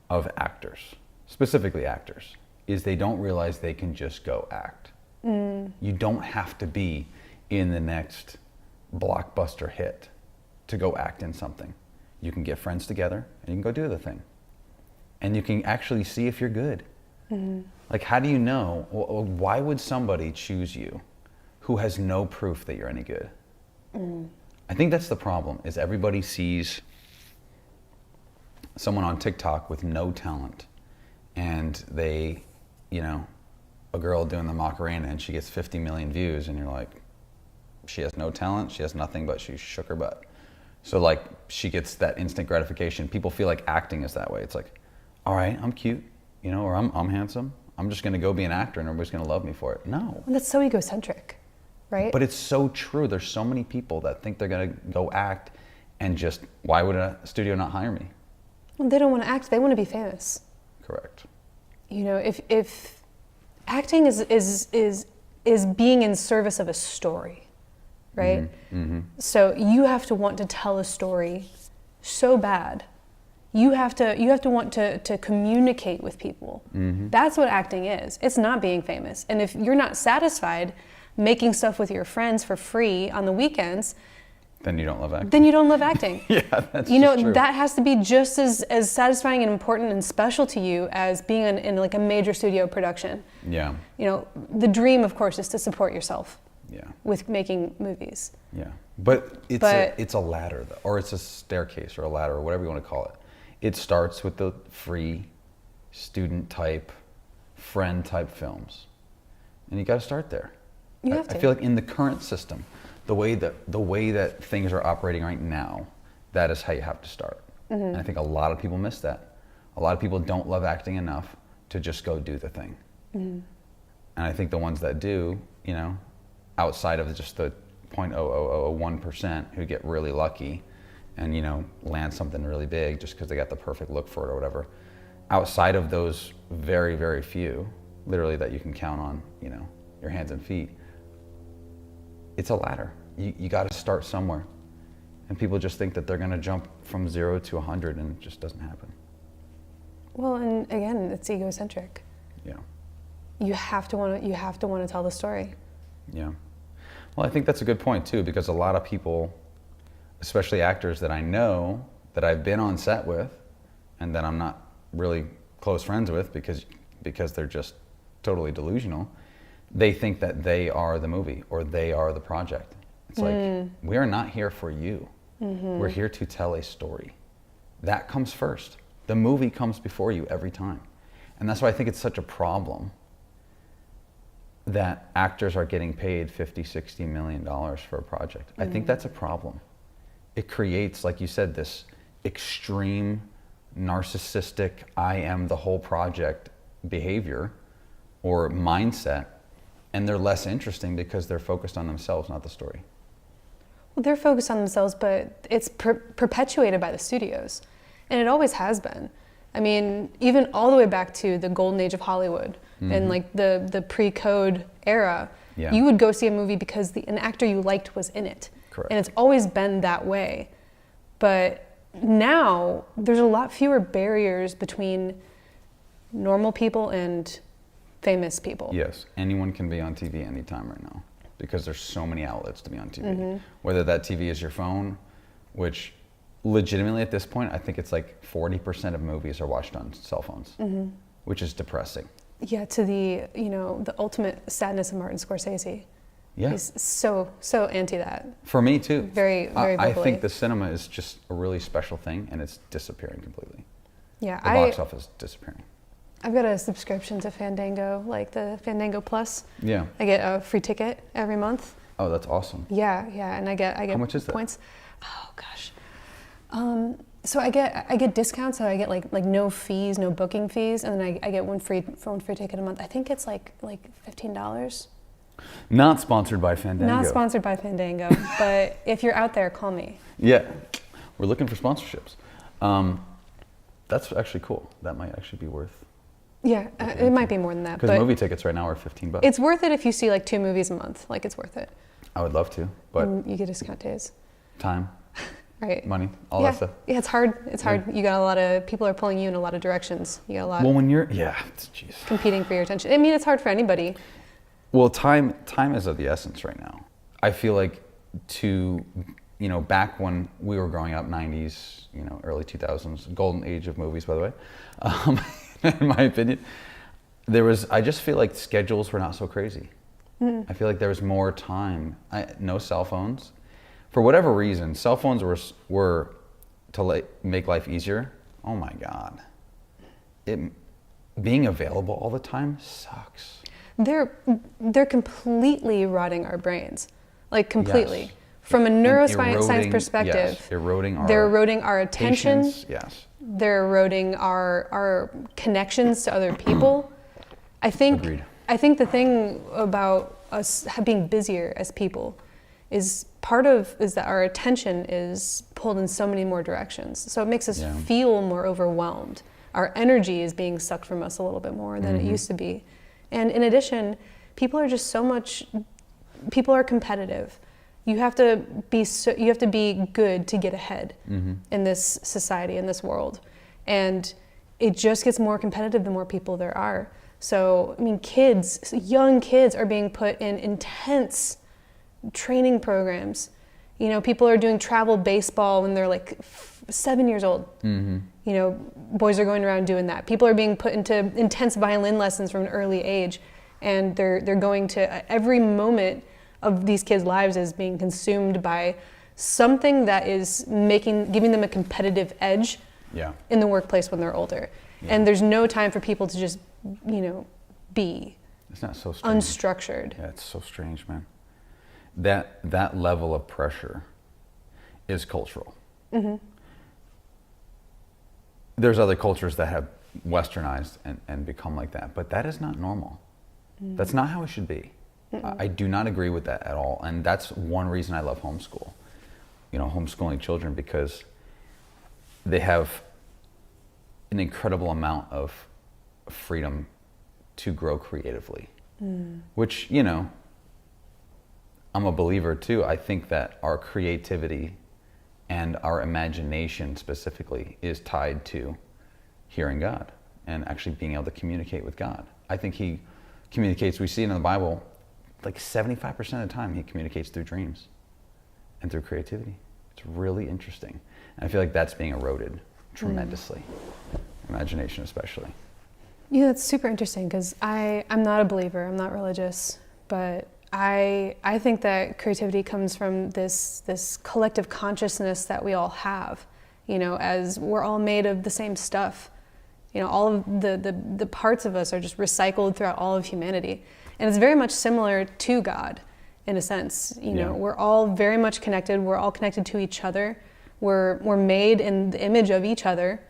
of actors, specifically actors, is they don't realize they can just go act. You don't have to be in the next blockbuster hit to go act in something. You can get friends together and you can go do the thing. And you can actually see if you're good. Like, how do you know? Why would somebody choose you who has no proof that you're any good? I think that's the problem, is everybody sees someone on TikTok with no talent, and they, you know, a girl doing the Macarena and she gets 50 million views, and you're like, she has no talent, she has nothing, but she shook her butt. So like she gets that instant gratification. People feel like acting is that way. It's like, all right, I'm cute, you know, or I'm handsome. I'm just gonna go be an actor and everybody's gonna love me for it. No. Well, that's so egocentric, right? But it's so true. There's so many people that think they're gonna go act and just, why would a studio not hire me? Well, they don't want to act, they want to be famous. Correct. You know, if acting is being in service of a story, right? Mm-hmm. So you have to want to tell a story so bad. You have to want to communicate with people. Mm-hmm. That's what acting is. It's not being famous. And if you're not satisfied making stuff with your friends for free on the weekends, Then you don't love acting. then you don't love acting. Yeah, that's You know, just true. that has to be just as satisfying and important and special to you as being in like a major studio production. Yeah, You know, the dream, of course, is to support yourself yeah, with making movies. yeah. But it's But- it's a ladder, though, or it's a staircase or a ladder or whatever you want to call it. It starts with the free student type, friend type films, and you got to start there. You have I to. feel like in the current system, the way that things are operating right now, that is how you have to start. Mm-hmm. And I think a lot of people miss that. A lot of people don't love acting enough to just go do the thing. Mm-hmm. And I think the ones that do, you know, outside of just the 0.0001% who get really lucky and, you know, land something really big just because they got the perfect look for it or whatever, outside of those very, very few, literally that you can count on, you know, your hands and feet, it's a ladder. You got to start somewhere. And people just think that they're going to jump from 0 to 100, and it just doesn't happen. Well, and again, it's egocentric. Yeah. You have to want to tell the story. Yeah. Well, I think that's a good point too, because a lot of people, especially actors that I know, that I've been on set with, and that I'm not really close friends with because they're just totally delusional, they think that they are the movie or they are the project. It's like, we are not here for you. Mm-hmm. We're here to tell a story. That comes first. The movie comes before you every time. And that's why I think it's such a problem that actors are getting paid $50-60 million for a project. I think that's a problem. It creates, like you said, this extreme narcissistic, I am the whole project behavior or mindset, and they're less interesting because they're focused on themselves, not the story. Well, they're focused on themselves, but it's perpetuated by the studios, and it always has been. I mean, even all the way back to the golden age of Hollywood and like the pre-code era, Yeah. you would go see a movie because an actor you liked was in it. Correct. And it's always been that way. But now there's a lot fewer barriers between normal people and famous people. Yes, anyone can be on TV anytime right now because there's so many outlets to be on TV. Whether that TV is your phone, which legitimately at this point, I think it's like 40% of movies are watched on cell phones, which is depressing. Yeah, to the ultimate sadness of Martin Scorsese. Yeah. He's so anti that. For me too. Very I vocally. think the cinema is just a really special thing, and it's disappearing completely. Yeah, The box office is disappearing. I've got a subscription to Fandango, like the Fandango Plus. Yeah. I get a free ticket every month. Oh, that's awesome. Yeah, and I get How much is that? points. Oh gosh. So I get discounts. So I get like no fees, no booking fees, and then I get one free ticket a month. I think it's like $15. Not sponsored by Fandango. Not sponsored by Fandango, but if you're out there, call me. Yeah, we're looking for sponsorships. That's actually cool. That might actually be worth. Yeah, it might be more than that, Because but movie tickets right now are $15. it's worth it if you see like 2 movies a month. Like it's worth it. I would love to, but And you get discount days, time, right? money, all yeah. that stuff. Yeah, it's hard. It's hard. You got a lot of people are pulling you in a lot of directions. You got a lot Well, when you're, jeez. competing for your attention. I mean, it's hard for anybody. Well, time is of the essence right now. I feel like back when we were growing up, 90s, early 2000s, golden age of movies, by the way, in my opinion, I just feel like schedules were not so crazy. I feel like there was more time. No cell phones. For whatever reason, cell phones were to make life easier. Oh my God. Being available all the time sucks. they're completely rotting our brains, like completely. Yes. From a And neuroscience perspective, yes, eroding our they're eroding our attention. patience, yes. They're eroding our connections to other people. Agreed. I think the thing about us being busier as people is that our attention is pulled in so many more directions. So it makes us feel more overwhelmed. Our energy is being sucked from us a little bit more than it used to be. And in addition, people are competitive. You have to be good to get ahead in this society, in this world. And it just gets more competitive the more people there are. So, I mean, young kids are being put in intense training programs. You know, people are doing travel baseball when they're like 7 years old. You know, boys are going around doing that. People are being put into intense violin lessons from an early age. And they're going to, every moment of these kids' lives is being consumed by something that is giving them a competitive edge in the workplace when they're older. And there's no time for people to just, you know, be. It's not so strange. Unstructured. Yeah, it's so strange, man. That level of pressure is cultural. There's other cultures that have westernized and become like that, but that is not normal. That's not how it should be. I do not agree with that at all. And that's one reason I love homeschool. You know, homeschooling children, because they have an incredible amount of freedom to grow creatively, which, you know, I'm a believer too. I think that our creativity and our imagination specifically is tied to hearing God and actually being able to communicate with God. I think he communicates, we see it in the Bible, like 75% of the time he communicates through dreams and through creativity. It's really interesting. And I feel like that's being eroded tremendously, imagination especially. Yeah, that's super interesting, because I'm not a believer, I'm not religious, but I think that creativity comes from this collective consciousness that we all have, you know, as we're all made of the same stuff. You know, all of the parts of us are just recycled throughout all of humanity. And it's very much similar to God, in a sense. You know, we're all very much connected. We're all connected to each other. We're made in the image of each other.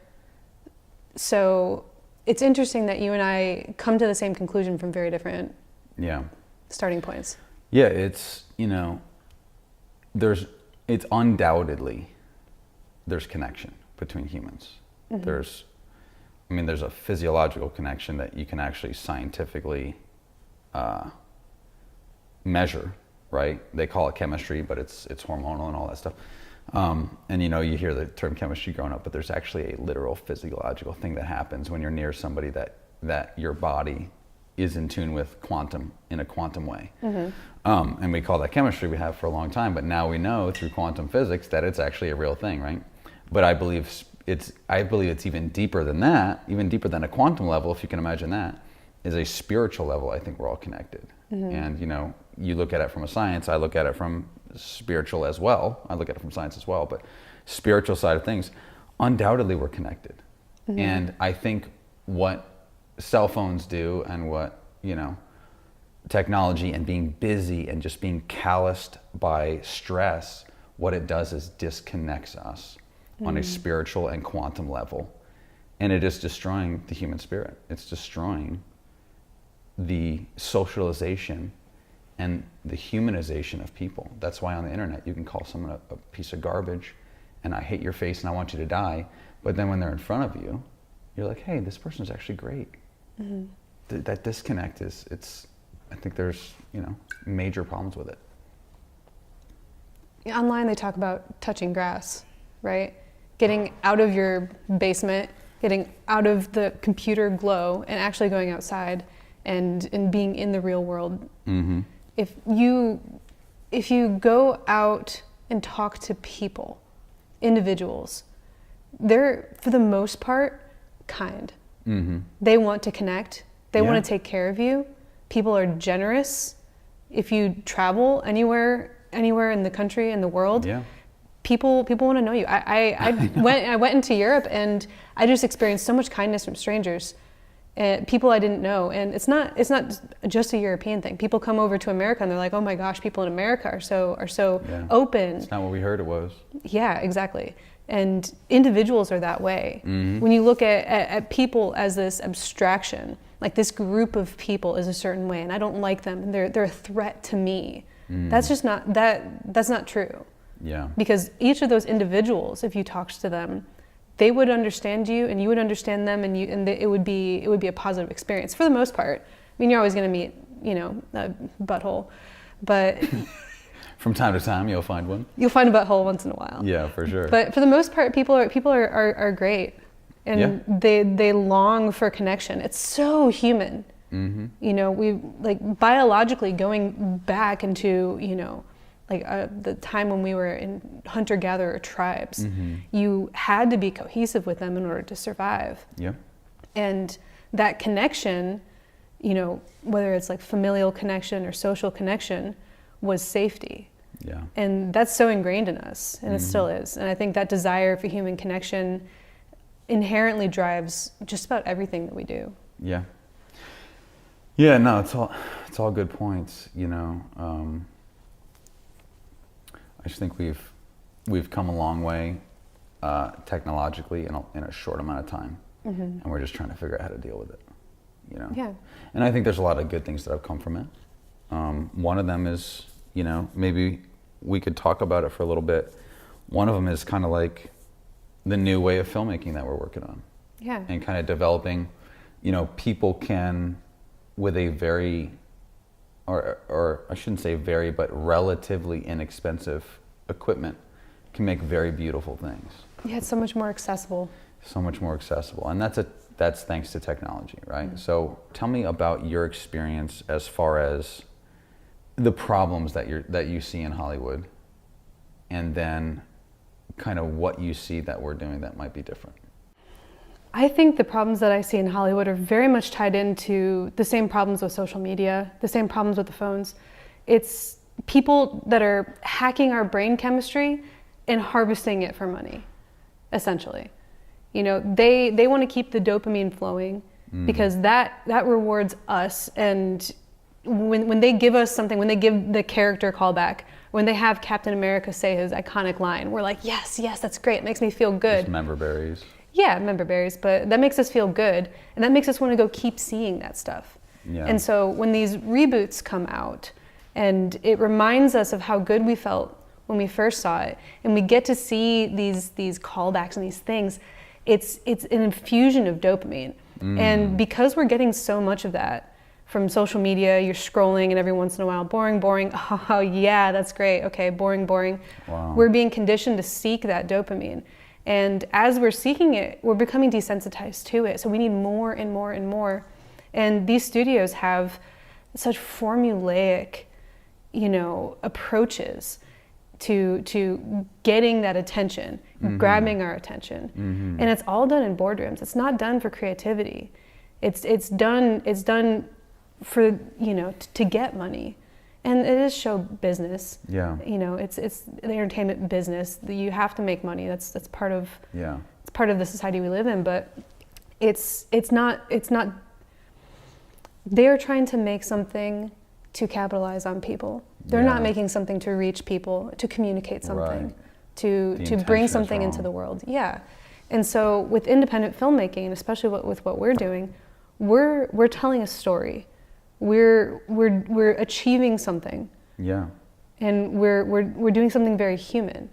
So it's interesting that you and I come to the same conclusion from very different starting points. Yeah, it's, you know, it's undoubtedly, there's connection between humans. There's a physiological connection that you can actually scientifically measure, right? They call it chemistry, but it's hormonal and all that stuff. And you know, you hear the term chemistry growing up, but there's actually a literal physiological thing that happens when you're near somebody that your body is in tune with in a quantum way. And we call that chemistry, we have for a long time, but now we know through quantum physics that it's actually a real thing, right? But I believe it's even deeper than that, even deeper than a quantum level, if you can imagine that, is a spiritual level. I think we're all connected. And you know, you look at it from a science, I look at it from spiritual as well. I look at it from science as well, but spiritual side of things, undoubtedly we're connected. And I think what cell phones do and what, you know, technology and being busy and just being calloused by stress, what it does is disconnects us on a spiritual and quantum level. And it is destroying the human spirit. It's destroying the socialization and the humanization of people. That's why on the internet you can call someone a piece of garbage and I hate your face and I want you to die. But then when they're in front of you, you're like, hey, this person's actually great. That disconnect I think there's, you know, major problems with it. Online they talk about touching grass, right? Getting out of your basement, getting out of the computer glow and actually going outside and being in the real world. If you go out and talk to people, individuals, they're, for the most part, kind. They want to connect. They want to take care of you. People are generous. If you travel anywhere in the country, in the world, people want to know you. I went into Europe and I just experienced so much kindness from strangers. and people I didn't know. And it's not just a European thing. People come over to America and they're like, oh my gosh, people in America are so open. It's not what we heard it was. Yeah, exactly. And individuals are that way. Mm-hmm. When you look at people as this abstraction, like this group of people is a certain way, and I don't like them, and they're a threat to me. That's just not that's not true. Yeah. Because each of those individuals, if you talked to them, they would understand you, and you would understand them, and it would be a positive experience for the most part. I mean, you're always going to meet, a butthole, but from time to time, you'll find one. You'll find a butthole once in a while. Yeah, for sure. But for the most part, people are great, and they long for connection. It's so human. Mm-hmm. We like biologically going back into the time when we were in hunter-gatherer tribes. Mm-hmm. You had to be cohesive with them in order to survive. Yeah. And that connection, whether it's like familial connection or social connection, was safety. Yeah. And that's so ingrained in us, and it still is. And I think that desire for human connection inherently drives just about everything that we do. Yeah. Yeah, no, it's all good points, I just think we've come a long way technologically in a short amount of time, and we're just trying to figure out how to deal with it, Yeah. And I think there's a lot of good things that have come from it. One of them is, maybe we could talk about it for a little bit. One of them is kind of like the new way of filmmaking that we're working on. Yeah. And kind of developing, people can, with a very, or I shouldn't say very, but relatively inexpensive equipment, can make very beautiful things. Yeah, it's so much more accessible. So much more accessible, and that's thanks to technology, right? Mm-hmm. So tell me about your experience as far as the problems that you see in Hollywood, and then kind of what you see that we're doing that might be different. I think the problems that I see in Hollywood are very much tied into the same problems with social media, the same problems with the phones. It's people that are hacking our brain chemistry and harvesting it for money, essentially. They want to keep the dopamine flowing because that rewards us. And when they give us something, when they give the character callback, when they have Captain America say his iconic line, we're like, yes, that's great. It makes me feel good. Just member berries. Yeah, member berries, but that makes us feel good, and that makes us want to go keep seeing that stuff. Yeah. And so when these reboots come out, and it reminds us of how good we felt when we first saw it, and we get to see these callbacks and these things, it's an infusion of dopamine. And because we're getting so much of that from social media, you're scrolling, and every once in a while, boring, oh yeah, that's great, okay, boring. Wow. We're being conditioned to seek that dopamine. And as we're seeking it, we're becoming desensitized to it. So we need more and more and more. And these studios have such formulaic, approaches to getting that attention, grabbing our attention. And it's all done in boardrooms. It's not done for creativity. It's done for, to get money. And it is show business. Yeah. It's the entertainment business. You have to make money. That's part of it's part of the society we live in. But it's not. They're trying to make something to capitalize on people. They're not making something to reach people, to communicate something, to bring something into the world. Yeah. And so with independent filmmaking, and especially with what we're doing, we're telling a story. We're achieving something. Yeah. And we're doing something very human.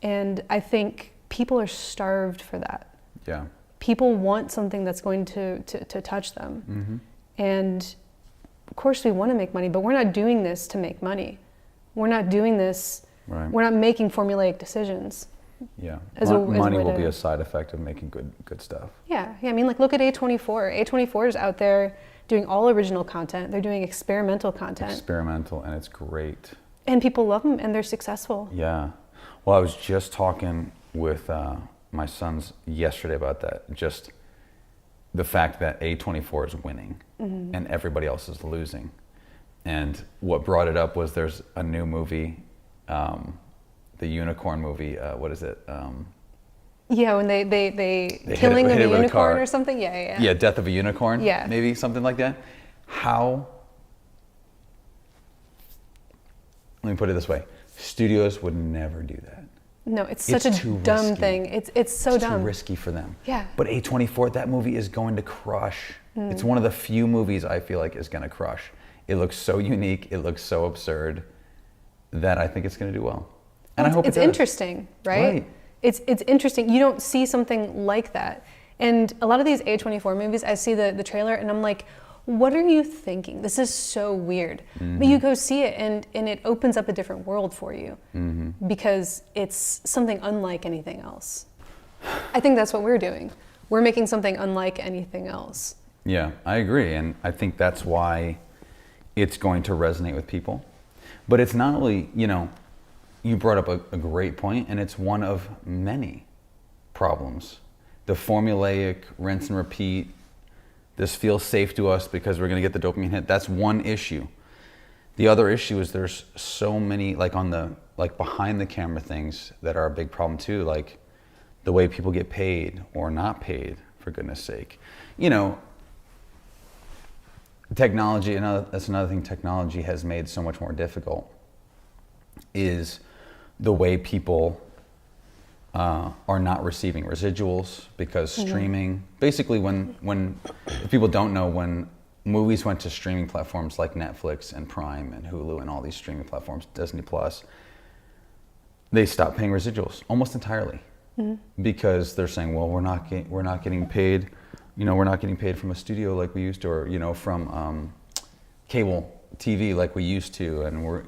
And I think people are starved for that. Yeah. People want something that's going to touch them. Mm-hmm. And of course we want to make money, but we're not doing this to make money. We're not doing this, we're not making formulaic decisions. Yeah, money will be a side effect of making good stuff. Yeah, I mean, like, look at A24. A24 is out there doing all original content. They're doing experimental content. Experimental, and it's great. And people love them, and they're successful. Yeah. Well, I was just talking with my sons yesterday about that. Just the fact that A24 is winning, and everybody else is losing. And what brought it up was there's a new movie, the unicorn movie. What is it? Yeah, when they killing of hit a it with a unicorn car. or something. Yeah, yeah, yeah. Yeah, Death of a Unicorn. Yeah. Maybe something like that. How? Let me put it this way: studios would never do that. No, it's such It's a too dumb risky. thing. It's so dumb. Too risky for them. Yeah. But A24, that movie is going to crush. It's one of the few movies I feel like is going to crush. It looks so unique. It looks so absurd that I think it's going to do well. And I hope it's it does. interesting, right? Right. It's interesting. You don't see something like that. And a lot of these A24 movies, I see the trailer and I'm like, what are you thinking? This is so weird. But you go see it and it opens up a different world for you because it's something unlike anything else. I think that's what we're doing. We're making something unlike anything else. Yeah, I agree. And I think that's why it's going to resonate with people. But it's not only, you brought up a great point, and it's one of many problems. The formulaic rinse and repeat, this feels safe to us because we're going to get the dopamine hit. That's one issue. The other issue is there's so many, like behind the camera things that are a big problem too, like the way people get paid or not paid, for goodness sake. Technology, and that's another thing technology has made so much more difficult, is the way people are not receiving residuals because streaming. Basically, when if people don't know, when movies went to streaming platforms like Netflix and Prime and Hulu and all these streaming platforms, Disney Plus, they stopped paying residuals almost entirely because they're saying, well, we're not getting paid. We're not getting paid from a studio like we used to, or from cable TV like we used to, and we're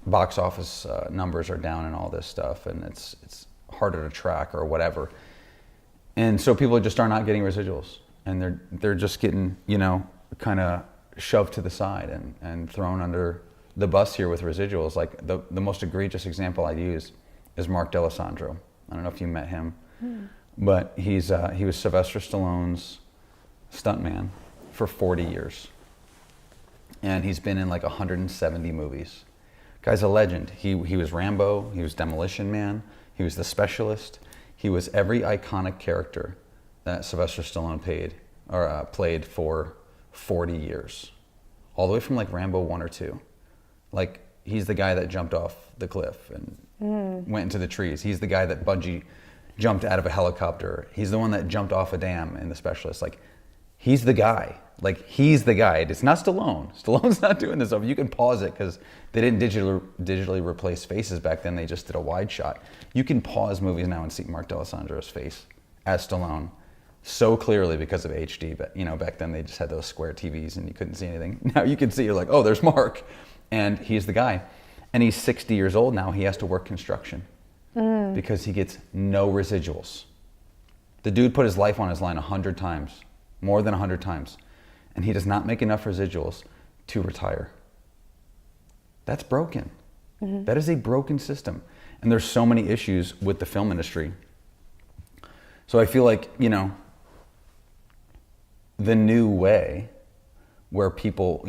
box office numbers are down and all this stuff, and it's harder to track or whatever. And so people just are not getting residuals, and they're just getting kind of shoved to the side and thrown under the bus here with residuals. Like the most egregious example I'd use is Mark D'Alessandro. I don't know if you met him, but he was Sylvester Stallone's stuntman for 40 years, and he's been in like 170 movies. Guy's a legend. He was Rambo, he was Demolition Man, he was The Specialist, he was every iconic character that Sylvester Stallone played for 40 years. All the way from like Rambo 1 or 2. Like, he's the guy that jumped off the cliff and went into the trees. He's the guy that bungee jumped out of a helicopter. He's the one that jumped off a dam in The Specialist. Like, he's the guy. Like, he's the guy. It's not Stallone. Stallone's not doing this stuff. You can pause it because they didn't digitally replace faces back then. They just did a wide shot. You can pause movies now and see Mark D'Alessandro's face as Stallone so clearly because of HD. But back then they just had those square TVs and you couldn't see anything. Now you can see. You're like, oh, there's Mark, and he's the guy. And he's 60 years old now. He has to work construction because he gets no residuals. The dude put his life on his line 100 times, more than 100 times. And he does not make enough residuals to retire. That's broken. That is a broken system. And there's so many issues with the film industry. So I feel like, the new way where people,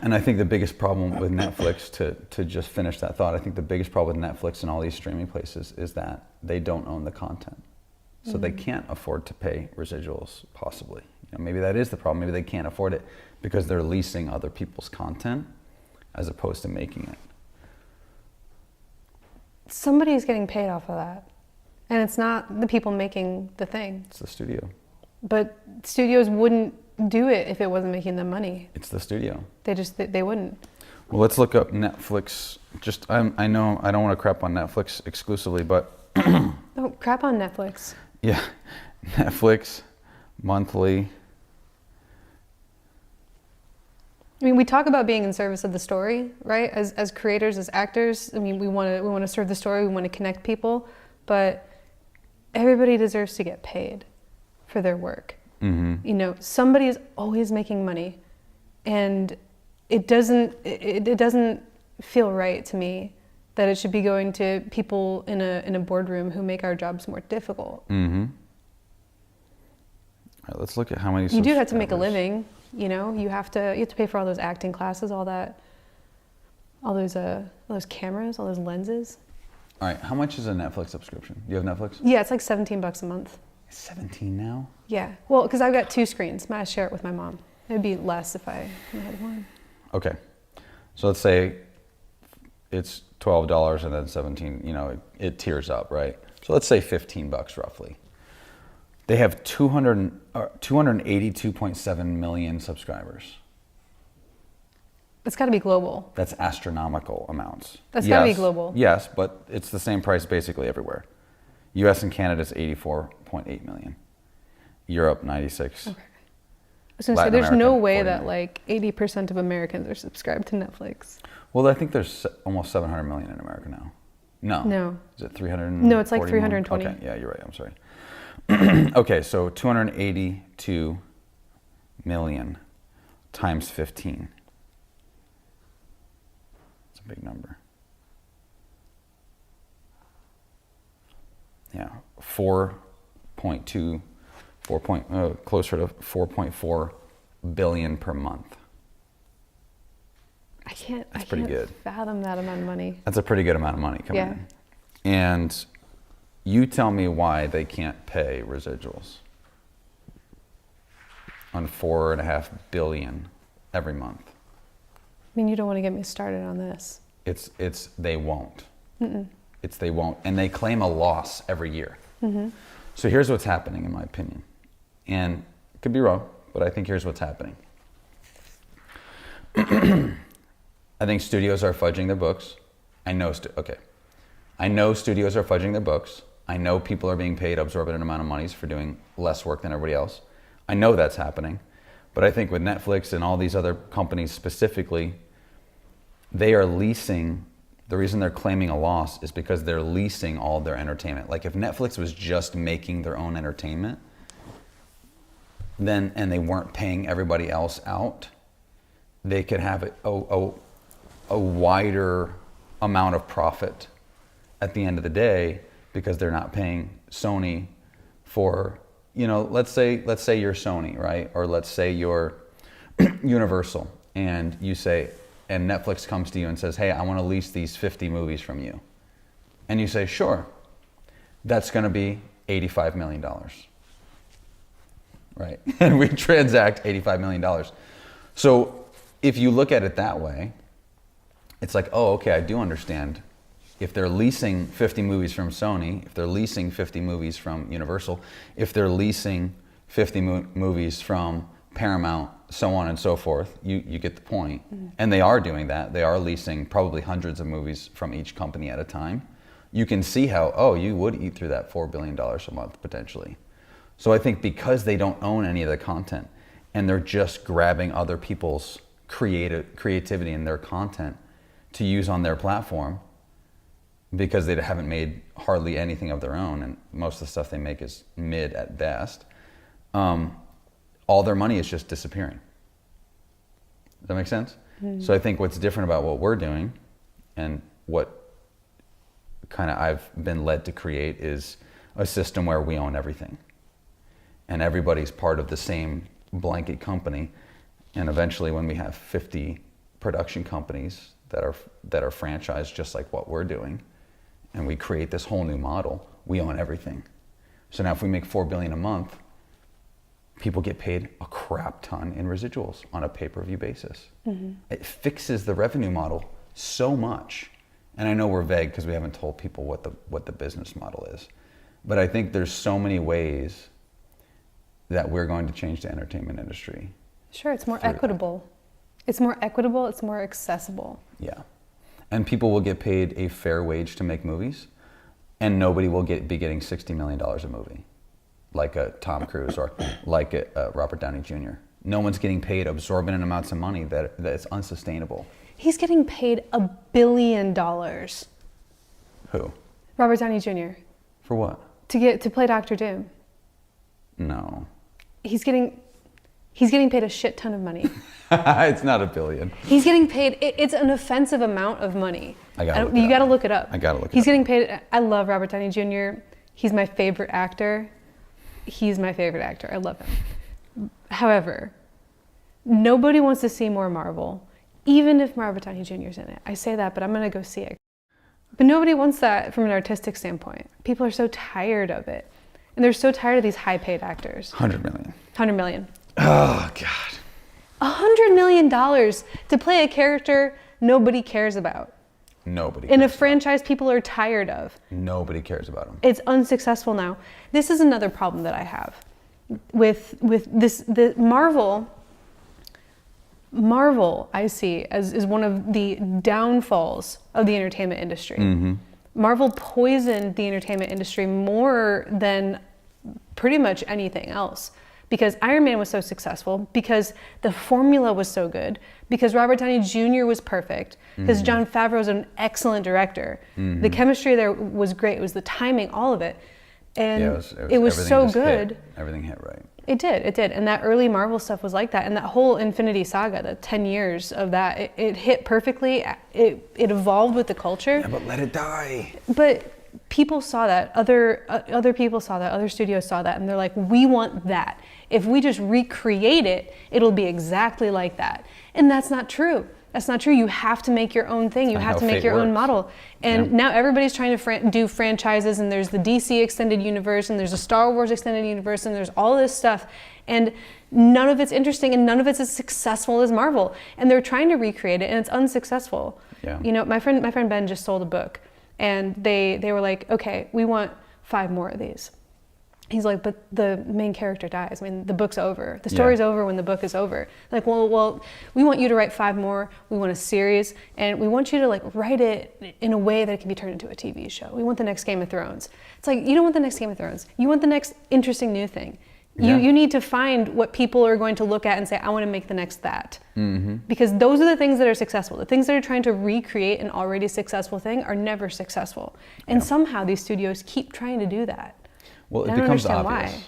and I think the biggest problem with Netflix, to just finish that thought, I think the biggest problem with Netflix and all these streaming places is that they don't own the content. So they can't afford to pay residuals, possibly. Maybe that is the problem. Maybe they can't afford it because they're leasing other people's content as opposed to making it. Somebody's getting paid off of that. And it's not the people making the thing. It's the studio. But studios wouldn't do it if it wasn't making them money. It's the studio. They wouldn't. Well, let's look up Netflix. I know I don't want to crap on Netflix exclusively, but Oh, crap on Netflix. yeah, Netflix monthly. I mean, we talk about being in service of the story, right? As creators, as actors, I mean, we want to serve the story, we want to connect people, but everybody deserves to get paid for their work. Somebody is always making money, and it doesn't feel right to me that it should be going to people in a boardroom who make our jobs more difficult. All right, let's look at how many. You do have to make a living. You have to pay for all those acting classes, all those cameras, all those lenses. All right, how much is a Netflix subscription? You have Netflix? Yeah, it's like $17 a month. 17 now? Yeah. Well, because I've got 2 screens. I share it with my mom. It'd be less if I had one. Okay. So let's say it's $12 and then 17, it tiers up, right? So let's say $15 roughly. They have 282.7 million subscribers. It's got to be global. That's astronomical amounts. That's got to be global. Yes, but it's the same price basically everywhere. US and Canada is 84.8 million. Europe, 96. Okay. I was going to say, there's no way that like 80% of Americans are subscribed to Netflix. Well, I think there's almost 700 million in America now. No. Is it 300? No, it's like 320. Okay, yeah, you're right. I'm sorry. Okay, so 282 million times 15. It's a big number. Yeah, 4.2, closer to 4.4 billion per month. I can't pretty good. fathom that amount of money. That's a pretty good amount of money coming in. And you tell me why they can't pay residuals on 4.5 billion every month. I mean, you don't want to get me started on this. It's they won't. It's they won't, and they claim a loss every year. So here's what's happening, in my opinion, and it could be wrong, but I think here's what's happening. I think studios are fudging their books. I know studios are fudging their books. I know people are being paid absorbent amount of monies for doing less work than everybody else. I know that's happening. But I think with Netflix and all these other companies specifically, they are leasing. The reason they're claiming a loss is because they're leasing all of their entertainment. Like if Netflix was just making their own entertainment, then and they weren't paying everybody else out, they could have a wider amount of profit at the end of the day because they're not paying Sony for, let's say you're Sony, right? Or let's say you're Universal and and Netflix comes to you and says, hey, I want to lease these 50 movies from you. And you say, sure, that's going to be $85 million, right? And we transact $85 million. So if you look at it that way, it's like, oh, okay, I do understand. If they're leasing 50 movies from Sony, if they're leasing 50 movies from Universal, if they're leasing 50 movies from Paramount, so on and so forth, you get the point. And they are doing that. They are leasing probably hundreds of movies from each company at a time. You can see how, you would eat through that $4 billion a month potentially. So I think because they don't own any of the content and they're just grabbing other people's creativity and their content to use on their platform, because they haven't made hardly anything of their own, and most of the stuff they make is mid at best, all their money is just disappearing. Does that make sense? So I think what's different about what we're doing and what kind of I've been led to create is a system where we own everything. And everybody's part of the same blanket company. And eventually when we have 50 production companies that are franchised just like what we're doing, and we create this whole new model, we own everything. So now if we make $4 billion a month, people get paid a crap ton in residuals on a pay-per-view basis. It fixes the revenue model so much. And I know we're vague because we haven't told people what the business model is. But I think there's so many ways that we're going to change the entertainment industry. Sure, it's more equitable. It's more equitable, it's more accessible. Yeah. And people will get paid a fair wage to make movies, and nobody will be getting $60 million a movie, like a Tom Cruise or like a Robert Downey Jr. No one's getting paid absorbent amounts of money that it's unsustainable. He's getting paid $1 billion. Who? Robert Downey Jr. For what? To play Dr. Doom. No. He's getting paid a shit ton of money. It's not $1 billion. He's getting paid. It's an offensive amount of money. You got to look it up. I gotta look it up. He's getting paid. I love Robert Downey Jr. He's my favorite actor. I love him. However, nobody wants to see more Marvel, even if Robert Downey Jr. is in it. I say that, but I'm gonna go see it. But nobody wants that from an artistic standpoint. People are so tired of it. And they're so tired of these high-paid actors. 100 million. 100 million. Oh, God. $100 million to play a character nobody cares about. Nobody In a cares franchise people are tired of. Nobody cares about him. It's unsuccessful now. This is another problem that I have with this. The Marvel I see as is one of the downfalls of the entertainment industry. Mm-hmm. Marvel poisoned the entertainment industry more than pretty much anything else. Because Iron Man was so successful, because the formula was so good, because Robert Downey Jr. was perfect, because Jon Favreau is an excellent director. The chemistry there was great. It was the timing, all of it. And it was so good. Everything hit right. It did. And that early Marvel stuff was like that. And that whole Infinity Saga, the 10 years of that, it hit perfectly. It evolved with the culture. Yeah, but let it die. But people saw that. Other people saw that. Other studios saw that. And they're like, we want that. If we just recreate it, it'll be exactly like that. And that's not true. That's not true. You have to make your own thing. You have to make your own model. And now everybody's trying to do franchises, and there's the DC extended universe, and there's a Star Wars extended universe, and there's all this stuff. And none of it's interesting, and none of it's as successful as Marvel. And they're trying to recreate it, and it's unsuccessful. Yeah. You know, my friend Ben just sold a book, and they were like, okay, we want 5 more of these. He's like, but the main character dies. I mean, the book's over. The story's over when the book is over. Like, well, we want you to write 5 more. We want a series, and we want you to like write it in a way that it can be turned into a TV show. We want the next Game of Thrones. It's like, you don't want the next Game of Thrones. You want the next interesting new thing. You need to find what people are going to look at and say, I want to make the next that. Mm-hmm. Because those are the things that are successful. The things that are trying to recreate an already successful thing are never successful. And somehow these studios keep trying to do that. Well, it becomes obvious. Why.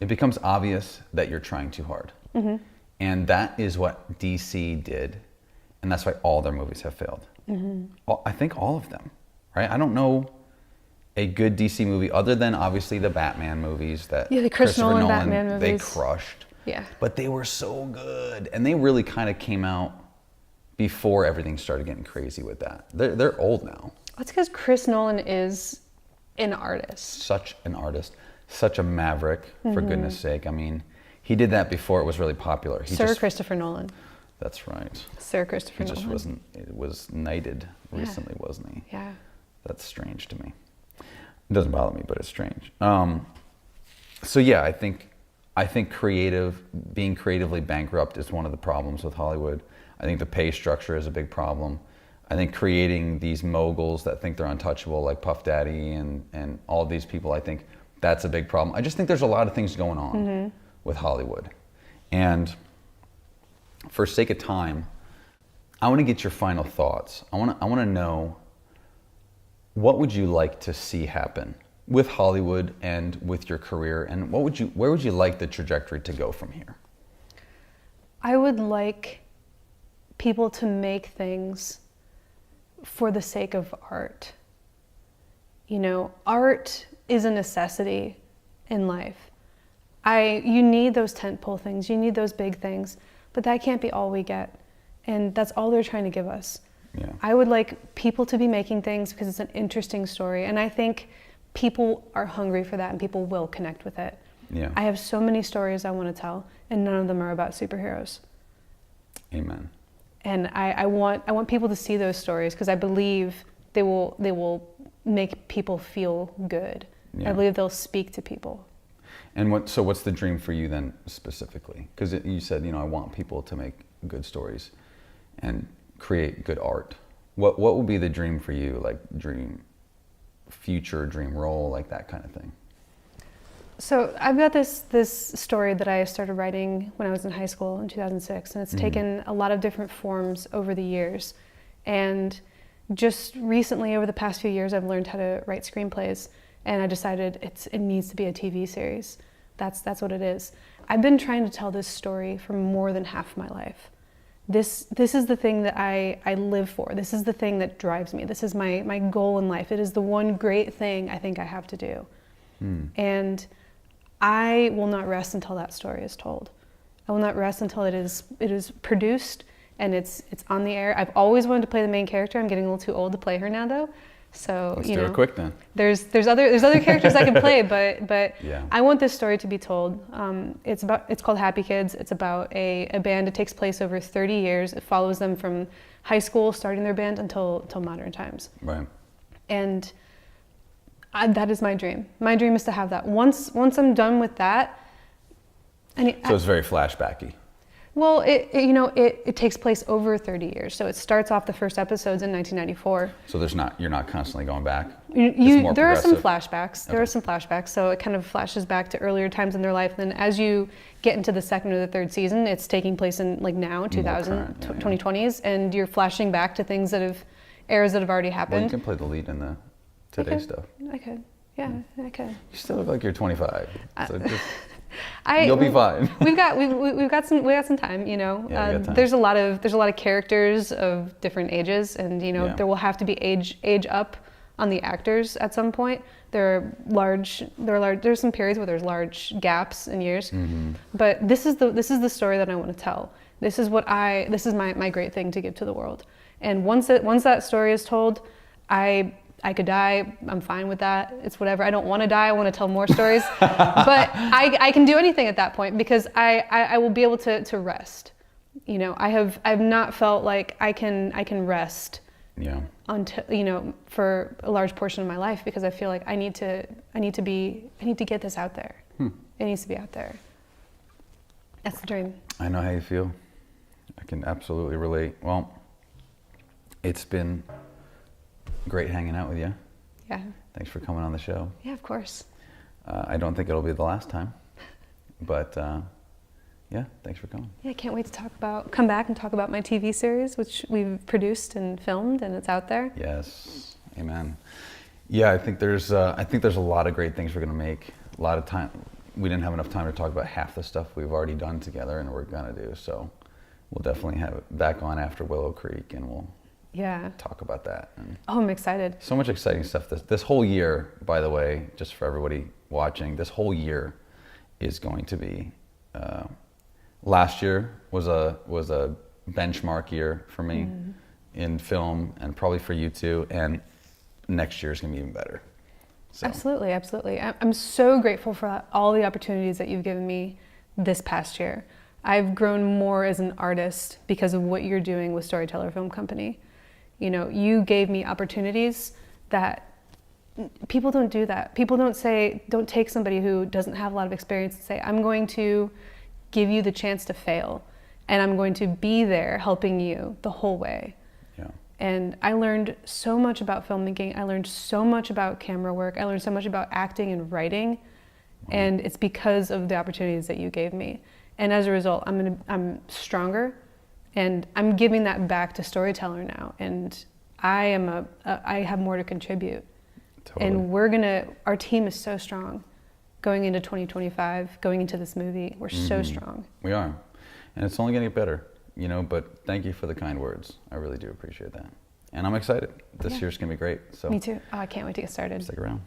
It becomes obvious that you're trying too hard. Mm-hmm. And that is what DC did. And that's why all their movies have failed. Mm-hmm. I think all of them, right? I don't know a good DC movie other than obviously the Batman movies that the Christopher Nolan Batman movies. They crushed. Yeah. But they were so good. And they really kind of came out before everything started getting crazy with that. They're old now. That's because Chris Nolan is an artist. Such an artist. Such a maverick, for goodness sake. I mean, he did that before it was really popular. Christopher Nolan. That's right. Sir Christopher Nolan. He just was knighted recently, wasn't he? Yeah. That's strange to me. It doesn't bother me, but it's strange. So yeah, I think being creatively bankrupt is one of the problems with Hollywood. I think the pay structure is a big problem. I think creating these moguls that think they're untouchable, like Puff Daddy and all of these people, I think that's a big problem. I just think there's a lot of things going on with Hollywood. And for sake of time, I want to get your final thoughts. I want to know, what would you like to see happen with Hollywood and with your career, and where would you like the trajectory to go from here? I would like people to make things for the sake of art. You know, art is a necessity in life. You need those tentpole things, you need those big things, but that can't be all we get. And that's all they're trying to give us. Yeah. I would like people to be making things because it's an interesting story. And I think people are hungry for that and people will connect with it. Yeah. I have so many stories I want to tell, and none of them are about superheroes. Amen. And I want people to see those stories because I believe they will make people feel good. Yeah. I believe they'll speak to people. And what's the dream for you then specifically? Because you said, I want people to make good stories and create good art. What would be the dream for you, like dream role, like that kind of thing? So I've got this story that I started writing when I was in high school in 2006, and it's taken a lot of different forms over the years. And just recently, over the past few years, I've learned how to write screenplays, and I decided it needs to be a TV series. That's what it is. I've been trying to tell this story for more than half my life. This is the thing that I live for. This is the thing that drives me. This is my goal in life. It is the one great thing I think I have to do. And I will not rest until that story is told. I will not rest until it is produced and it's on the air. I've always wanted to play the main character. I'm getting a little too old to play her now though. So Let's do it quick then. there's other characters I can play, but Yeah. I want this story to be told. It's called Happy Kids. It's about a band. It takes place over 30 years. It follows them from high school, starting their band, until modern times. Right. And that is my dream. My dream is to have that. Once I'm done with that, So it's very flashbacky. well, it takes place over 30 years. So it starts off the first episodes in 1994. So you're not constantly going back. It's more There are some progressive. flashbacks. Okay. There are some flashbacks. So it kind of flashes back to earlier times in their life. Then as you get into the second or the third season, it's taking place in like now, 2000, current, yeah, 2020s, and you're flashing back to things eras that have already Well, you happened. can play the lead in the today stuff. I could. Yeah, I could. You still look like you're 25. So just, I, you'll be fine. We've got some time, you know. Yeah, we got time. There's a lot of characters of different ages, and Yeah. there will have to be age up on the actors at some point. There's some periods where there's large gaps in years. Mm-hmm. But this is the story that I want to tell. This is my great thing to give to the world. And once that story is told, I could die. I'm fine with that. It's whatever. I don't want to die. I want to tell more stories. But I can do anything at that point because I will be able to rest. You know, I've not felt like I can rest Yeah. until for a large portion of my life because I feel like I need to get this out there. It needs to be out there. That's the dream. I know how you feel. I can absolutely relate. Well, it's been great hanging out with you. Yeah. Thanks for coming on the show. Yeah, of course. I don't think it'll be the last time, but yeah, thanks for coming. Yeah, I can't wait to come back and talk about my TV series, which we've produced and filmed, and it's out there. Yes, amen. Yeah, I think there's a lot of great things we're gonna make. A lot of time. We didn't have enough time to talk about half the stuff we've already done together and we're gonna do. So we'll definitely have it back on after Willow Creek, and we'll talk about that. And Oh, I'm excited. so much exciting stuff. This whole year, by the way, just for everybody watching, this whole year is going to be. Last year was a benchmark year for me in film, and probably for you too. And next year is going to be even better. So. Absolutely, absolutely. I'm so grateful for all the opportunities that you've given me this past year. I've grown more as an artist because of what you're doing with Storyteller Film Company. You know, you gave me opportunities that people don't do that. People don't take somebody who doesn't have a lot of experience and say, I'm going to give you the chance to fail, and I'm going to be there helping you the whole way. Yeah. And I learned so much about filmmaking. I learned so much about camera work. I learned so much about acting and writing. And it's because of the opportunities that you gave me. And as a result, I'm stronger, and I'm giving that back to Storyteller now. And I have more to contribute. Totally. And our team is so strong. Going into 2025, going into this movie, we're so strong. We are. And it's only going to get better, you know, but thank you for the kind words. I really do appreciate that. And I'm excited. This year's going to be great. So Me too. Oh, I can't wait to get started. stick around.